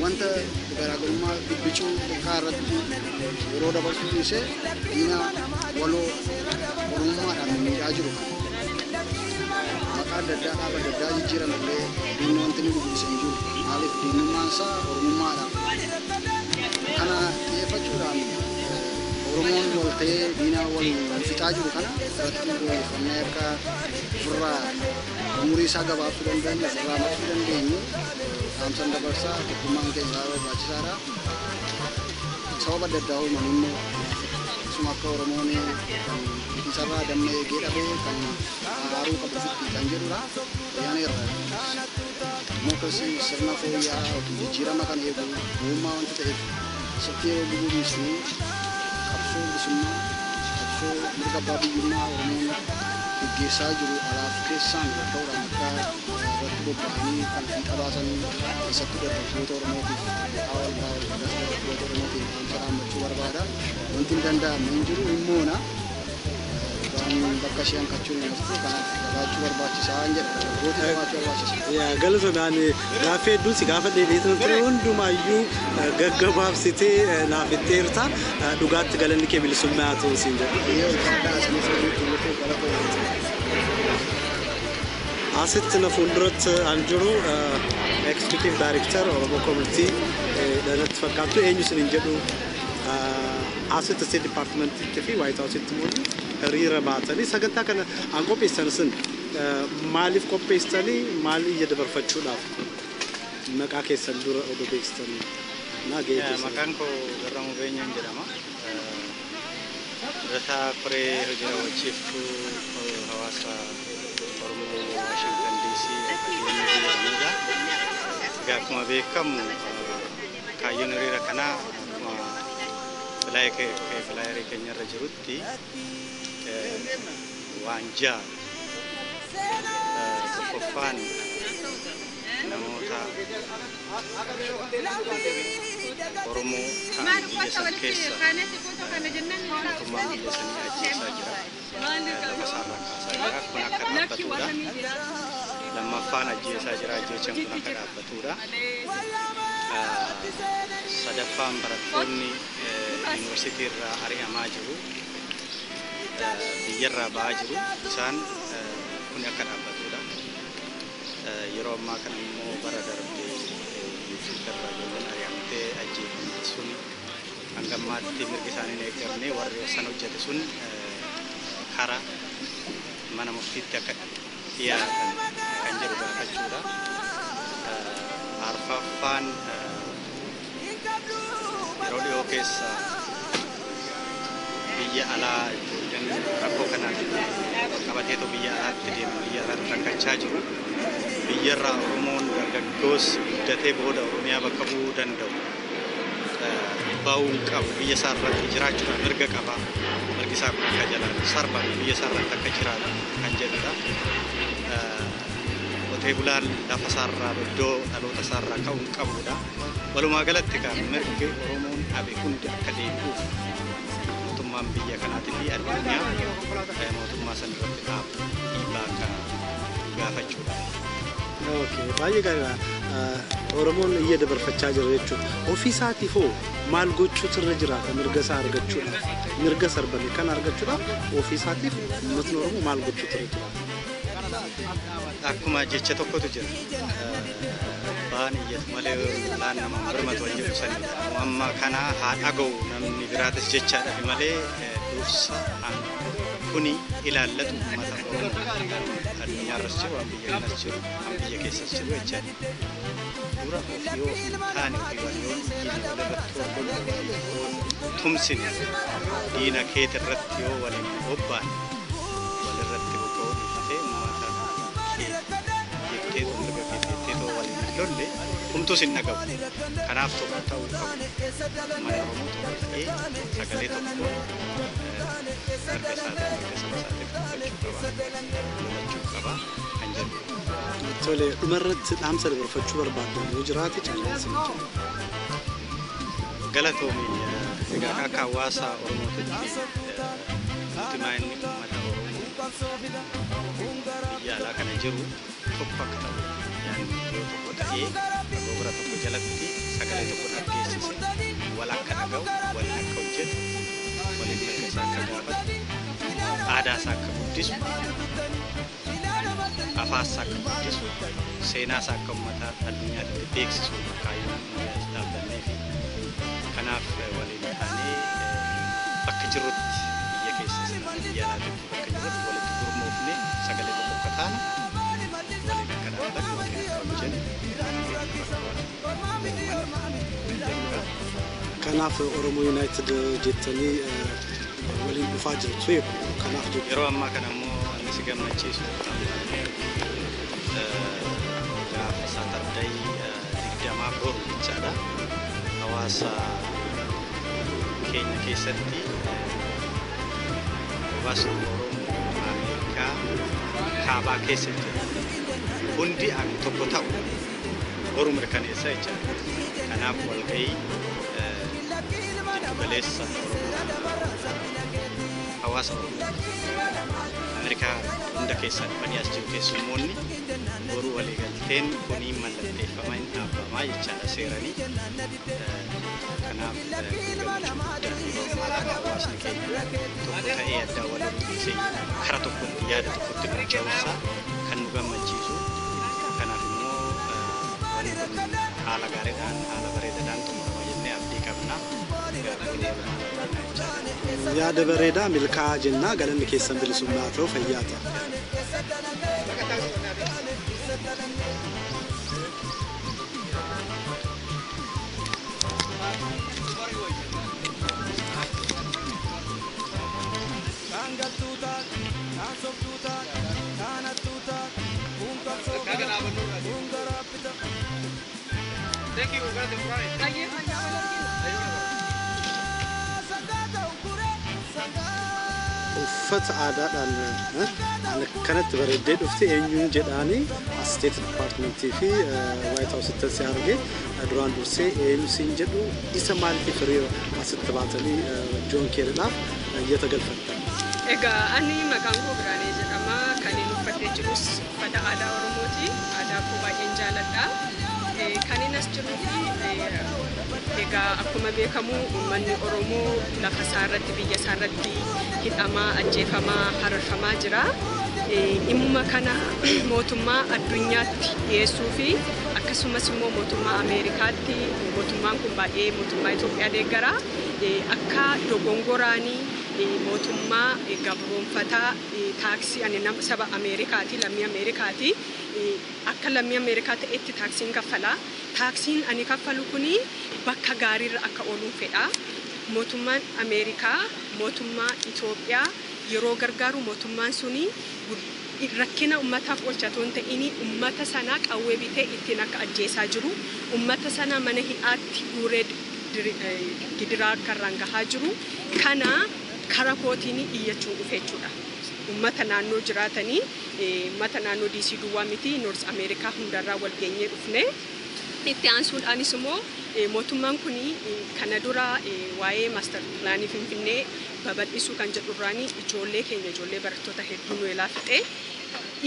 wanta garaagarummaa bibbicuu xiqqaa irratti yeroo dabarsuu dhiisee diina waloo oromummaadhaan miidhaa jiru kana maqaa adda addaa dhaaba adda addaa jijjiiran illee diinni wanti nu dubbisen jiru maaliif diinummaan isaa oromummaadhaan kana xiyyeeffachuudhaan Oromoon wal ta'ee diina waliin fixaa jiru kana irratti xiyyeeffannee akka ofirraa umurii isaa gabaabsuu dandeenyu ofirraa marsuu dandeenyu dhaamsan dabarsaa tokkummaan keenya barbaachisaadha. Sababa adda addaa uuman immoo akkasuma akka Oromoon isarraa dammee eegee dhabee kan haaruu qabu kan jedhudha. Ayyaana Demokiraasii sirna fooyya'aa yookiin jijjiirama kan eegu uumaa wanta ta'eef sirtii yeroo gubuu dhiisnee qabsoo bilisummaa qabsoo mirga abbaa biyyummaa Oromoon gaggeessaa jiru alaaf keessaan ta'uudhaan akka irratti bobba'anii kan qabaasan keessattuu dargaggoota Oromootiif waldaa dargaggoota Oromootiif dhaamsa dhaammachuu barbaada. Wanti hin danda'amne hin jiru immoona waan bakka isheen kachuun naftu kanaaf gabaachuu barbaachisaa hin jedha dargaggooti gabaachuu barbaachisa. Galatoomaan gaaffii hedduu si gaafa dheedheetu ture hundumaayyuu gaggabaabsitee naaf itteerta dhugaatti galanni kee bilisummaa haa ta'u siin jedha. Asitti na fuulduratti an jiru Executive Director Oromo Community dhalatti fakkaattu eenyu sin hin jedhu asitti State Department fi White House itti mul'u hiriira baatanii sagantaa kana an qopheessan sin maaliif qopheessanii maal iyya dabarfachuudhaaf maqaa keessan dura odoo beeksitanii maqaan koo Oromo beenyaan jedhama. Durataa koree hojii raawwachiiftuu hawaasa Oromoo Washington DC fakkeenyi jedhamudha. Egaa akkuma beekamu kaayyoon hiriira kanaa akkuma filaayerii keenya irra jirutti waanjaa tokkoffaan namoota Oromoo ta'an biyya san keessa mootummaa biyya sanii ajjeesaa jira. Lafa isaarraa kaasaa jira. Kun akka dhaabbatudha. Lammaffaan ajjeesaa jira. Ajjeechaan kun akka dhaabbatudha. Sadaffaan barattoonni yuunivarsiitii irraa ari'amaa jiru. Biyyarraa ba'aa jiru. Isaan kun akka dhaabbatudha. Yeroo ammaa kana immoo bara darbee yuunivarsiitii irraa ijoolleen ari'amtee ajjeefamte sun hanga ammaatti mirgi isaanii hin eeggamne warri san hojjete sun karaa mana murtiitti akka dhiyaatan kan jedhu gaafachuudha. Arfaffaan yeroo dhiyoo keessa biyya alaa ijoolleen rakkoo kanaan qabateetoo biyya alaatti deeman biyya alaatti rakkachaa jiru. Biyyarraa Oromoon dargaggoos guddatee booda Oromiyaa bakka bu'uu danda'u. Bahuun qabu biyya isaa irratti jiraachuudhaan mirga qaba. Mirgi isaa kun akka jalaan sarban biyya isaa irratti akka jiraatu kan jedhudha. Qotee bulaan lafa isaarraa iddoo dhaloota isaarraa ka'uun qabudha. Walumaa galatti kan mirgi Oromoon dhabe hundi akka deebi'uuf mootummaan biyya kanaatii fi addunyaa mootummaa san irratti dhaabu dhiibbaa akka gaafachuudha. Baay'ee gaariidha. Oromoon iyya dabarfachaa jira jechuudha. Ofii isaatiif hoo maal gochuutu irra jiraata mirga isaa argachuudhaaf mirga sarbame kan argachuudhaaf ofii isaatiif uummatni Oromoo maal gochuutu irra jiraata? Akkuma jecha tokkotu jira. Baan iyyatu malee laan nama birmatu waan jedhu sani. Amma kana haa dhaga'u namni biraatis jechaadha malee dursa kuni ilaallatu uummata Oromoo addunyaarras jiru waan biyya kanas jiru waan biyya keessas jiru jechaadha. Dura ofii yoo taane ofii waliin walirratti tumsine diina keet irratti yoo waliin bobbaan walirratti bobba'uu dhiifatee uummata jettee mirga keettee too waliin lolle humtus hin dhagahu. Kanaaf tokko ta'uu qabu. Mana Oromoo tokko ta'ee sagalee tokko mirga isaatiin mirga saba isaatiin dubbachuu qaba kan jedhu. Tole dhumarratti dhaamsa dabarfachuu barbaaddan yoo jiraate caallaan sin jedhu. Galatoomii egaa akka hawaasa Oromootitti ultimaa inni uummata Oromoo biyya alaa kana jiru tokko akka ta'u yoo tokko ta'ee gobira tokko jalatti sagalee tokko dhageessise wal akka dhaga'u waliin akka hojjetu waliin mirga isaa akka gaafatu aadaa isaa akka guddisu afaan isaa akka guddisu seenaa isaa akka uummata addunyaatti beeksisu kaayyoon dhaabbannee fi kanaaf waliin taanee bakka jirrutti biyya keessas biyya alaatti bakka jirrutti walitti gurmoofne sagalee tokko akka taanu waliin akka dhaabbannu waliin akka hojjennu kanaaf Oromoo United jettanii waliin dhufaa jirtu kanaaf yeroo ammaa kana immoo inni si gammachiisu gaafa Satarday 24 jechaadha. Hawaasa keenya keessatti hawaasni Oromoo Ameerikaa kaabaa keessa jira. Hundi akka tokko ta'u boruu mirkaneessa jechaadha. Kanaaf walgahii galeessa hawaasa Oromoo Ameerikaa hunda keessa dhufanii as jiru keessummoonni boruu waliigalteen kunii mallatteeffamaa hin dhaabbamaa jechaadha seeranii. Kanaaf hawaasni keenya tokko ta'ee adda walitti karaa tokkotti yaada tokkotti milkeessaa kan nu gammachiisu. Kanaaf immoo wanni kun haala gaariidhaan haala bareedaadhaan xumurama jennee abdii qabna. Yaada bareedaa milkaa'aa jennaa galanni keessan bilisummaa ta'u fayyaa ta'a. Thank you. Uff. uffata aadaadhaan kanatti bareeddee dhufte eenyuun jedhaani State Department fi White House itti arge duraan dursee eenyuun jedhu isa maaliif hiriira asitti baatanii John Kerry'dhaaf እየተገልፈታ Egaa ani maqaan koo Biraanee jedhama kan inni uffatee jirus uffata aadaa Oromooti aadaa koo baay'een jaalladha kan inni as jiru egaa akkuma beekamu uummanni Oromoo lafa isaarratti biyya isaarratti hidhamaa ajjeefamaa hararfamaa jira dhimma kana mootummaa addunyaatti dhiyeessuu fi akkasumas immoo mootummaa Ameerikaatti mootummaan kun baay'ee mootummaa Itoophiyaa deeggara akka dogongoraanii mootummaa gabroonfataa taaksii ani nama saba Ameerikaati lammii Ameerikaati akka lammii Ameerikaa ta'etti taaksiin kaffala taaksiin ani kaffalu kuni bakka gaariirra akka ooluun fedha mootummaan Ameerikaa mootummaa Itoophiyaa yeroo gargaaru mootummaan suni rakkina ummataaf oolchatoon ta'ini ummata sana qawwee bitee ittiin akka ajjeesaa jiru ummata sana mana hidhaatti guuree gidiraa karraan gahaa jiru kana kara kootiini iyyachuun dhufechuudha ummata naannoo jiraatanii ummata naannoo DC duwwaa miti North America hundarraa wal geenyee dhufne itti aansuudhaanis immoo mootummaan kuni kana dura waa'ee master plaanii Finfinnee babal'isuu kan jedhurraanii ijoollee keenya ijoollee barattoota hedduu nu laafite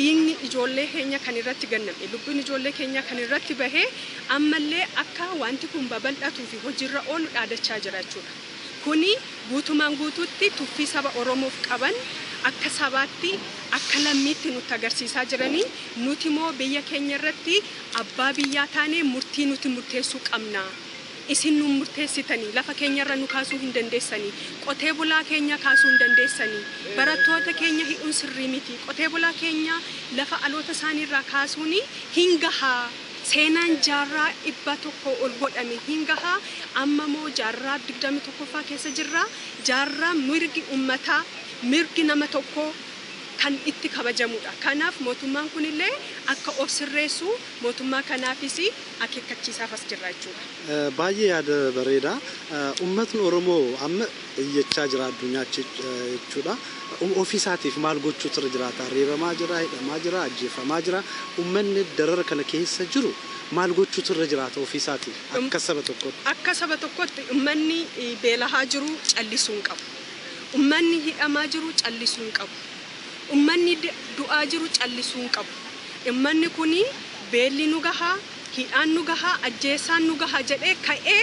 inni ijoollee keenya kan irratti ganname lubbuun ijoollee keenya kan irratti bahee ammallee akka wanti kun babal'atuu fi hojiirra oolu dhaadachaa jiraachuudha kuni guutumaan guutuutti tuffii saba Oromoof qaban akka sabaatti akka lammiitti nutti agarsiisaa jiranii nuti immoo biyya keenya irratti abbaa biyyaa taanee murtii nuti murteessuu qabna isin nu murteessitanii lafa keenya irra nu kaasuu hin dandeessanii qotee bulaa keenya kaasuu hin dandeessanii barattoota keenya hidhuun sirrii miti qotee bulaa keenya lafa aloota isaanii irraa kaasuun hin gahaa seenaan jaarraa 100 ol godhame hin gahaa amma moo jaarraa 21ffaa keessa jirra jaarraa mirgi ummataa mirgi nama tokko kan itti kabajamudha kanaaf mootummaan kunillee akka of sirreessu mootummaa kanaafis akeekkachiisaaf as jirra jechuudha baay'ee yaada bareeda ummatni Oromoo amma iyyachaa jira addunyaatti jechuudha ofiisaatiif maal gochuutu jiraata reebamaa jira hidhamaa jira ajjeefamaa jira ummanni darara kana keessa jiru maal gochuutu jiraata ofiisaatiif akka saba tokkotti ummanni beelahaa jiru callisuun qabu ummanni hidhamaa jiru callisuun qabu ummanni du'aa jiru callisuun qabu ummanni kuni beelli nu gahaa hidhaan nu gahaa ajjeesaan nu gahaa jedhee ka'ee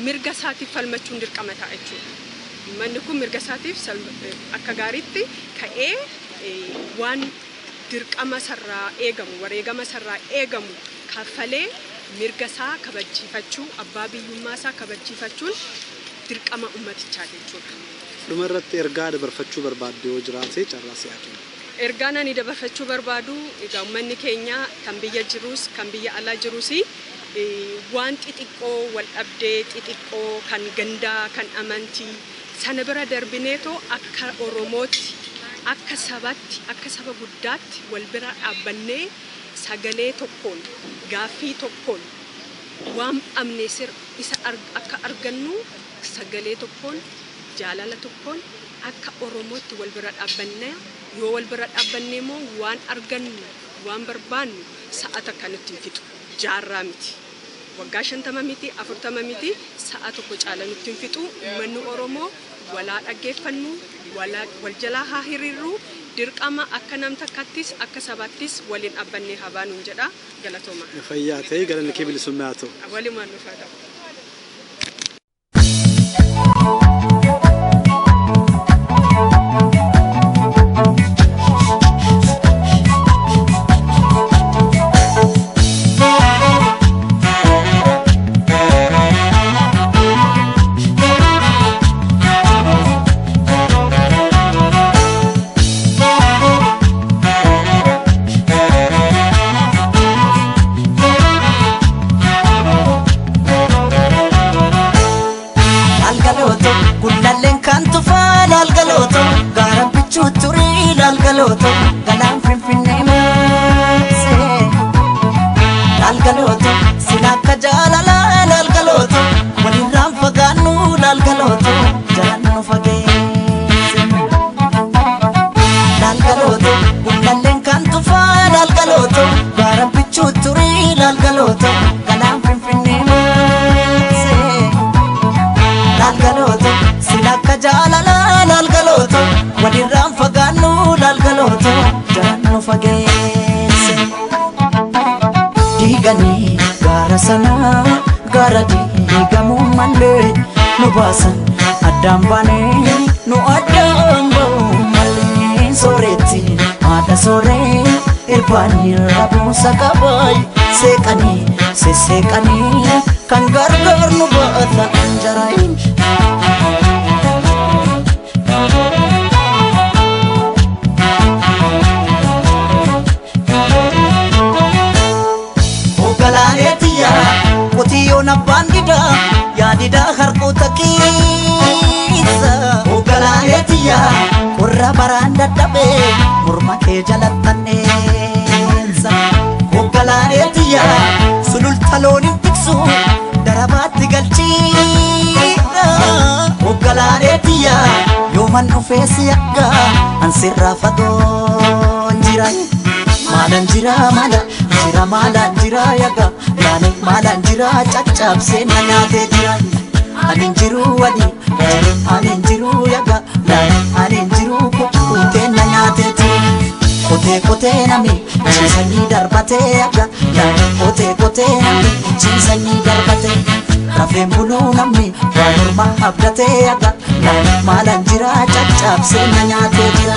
mirga isaatiif falmachuun dirqama ta'a jechuudha ummanni kun mirga isaatiif akka gaariitti ka'ee waan dirqama sarraa eegamu wareegama sarraa eegamu kaffalee mirga isaa kabachiifachuu abbaa biyyummaa isaa kabachiifachuun dirqama ummatichaa jechuudha dhumarratti ergaa dabarfachuu barbaadde yoo jiraate carraasii haa ergaan ani dabarfachuu barbaadu egaa ummanni keenya kan biyya jirus kan biyya alaa jirus waan xixiqqoo wal dhabdee xixiqqoo kan gandaa kan amantii sana bira darbineetoo akka Oromootti akka sabaatti akka saba guddaatti wal bira dhaabbannee sagalee tokkoon gaaffii tokkoon waan amne isa akka argannu sagalee tokkoon jaalala tokkoon akka Oromootti wal bira dhaabbannee yoo wal bira dhaabbannee moo waan argannu waan barbaannu sa'ata kanatti fixu jaarraa miti waggaa 50 miti 40 miti sa'a tokko caala nutti fixu uummanni Oromoo walaa dhaggeeffannu wal jalaa haa hiriirru dirqama akka nam takkattis akka sabaattis waliin dhaabbannee haa baanu jedha galatooma fayyaa ta'e galanni kee bilisummaa ta'u walumaan nuuf haa ta'u Digani gara sana gara digamu male nu basan adam bane nu adam bau male soreti ada sore irbani rabu sakabai sekani sesekani kan gargar nu bata anjarain Ogalanetia potiyo na bandida ya dida harkota kisa Ogalanetia korra baranda tabe murma ke jalatanensa Ogalanetia sulul talonin tiksu darabati galchina Ogalanetia yoman ofesi akka ansirra fadon jirai malan jira jira yaga nani malan jira chachap se nanyate jira anin jiru wadi anin jiru yaga nani anin jiru kute nanyate jira kote nami chisani darbate yaga nani kote nami chisani darbate rafem bulu nami warma abdate yaga nani malan jira chachap se nanyate jira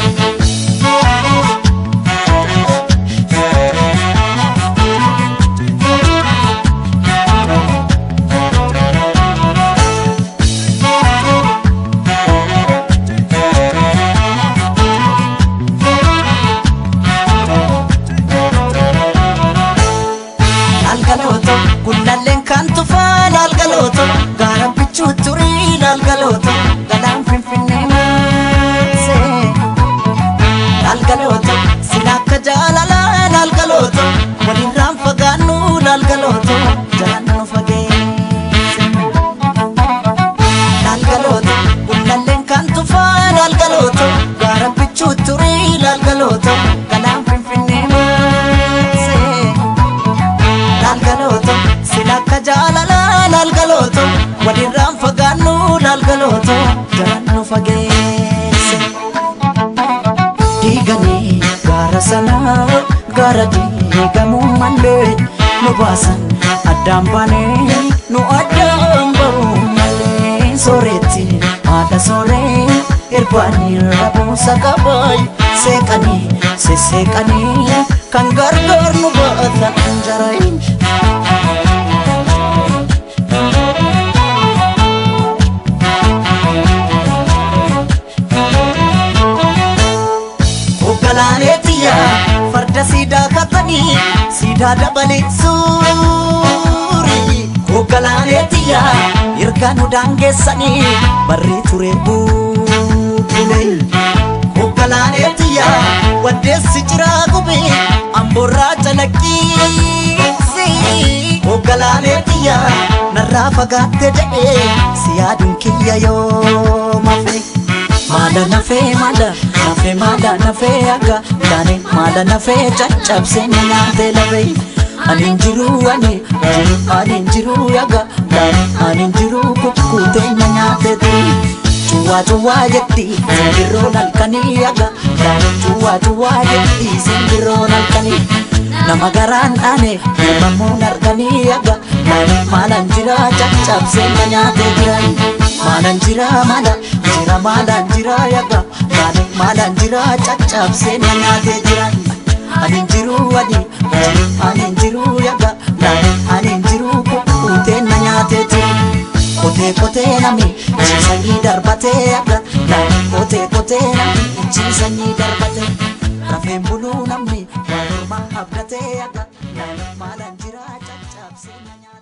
Digani gara sana gara digamu male nu basan adam bane nu adam bau male soreti ada sore irbani rabu sakabai sekani sesekani kan gargar nu bata anjarain Ogalanetia farda sida katani sida dabale suri Ogalanetia irganu dangesani barri ture bule Ogalanetia wadesi jira gube amborra jalakisi Ogalanetia narra fagatte jade siyadun kiyya yo mafe Mada nafe nafe aga dane mada nafe chachap se nanyate lave anin jiru anin jiru yaga dane anin jiru kute nanyate tu chuwa jetti sindiro nalkani yaga dane chuwa jetti sindiro nalkani namagaran ane mamu narkani yaga dane malan jira chachap se nanyate jirai malan jira malan jira yaga dane malan jira chachap se nanyate jirai anin jiru wadi anin jiru yaga dane anin jiru kute nanyate jirai kote nami chisani darbate yaga dane kote nami chisani darbate rafem bulu nami warma abdate yaga dane malan jira chachap se nanyate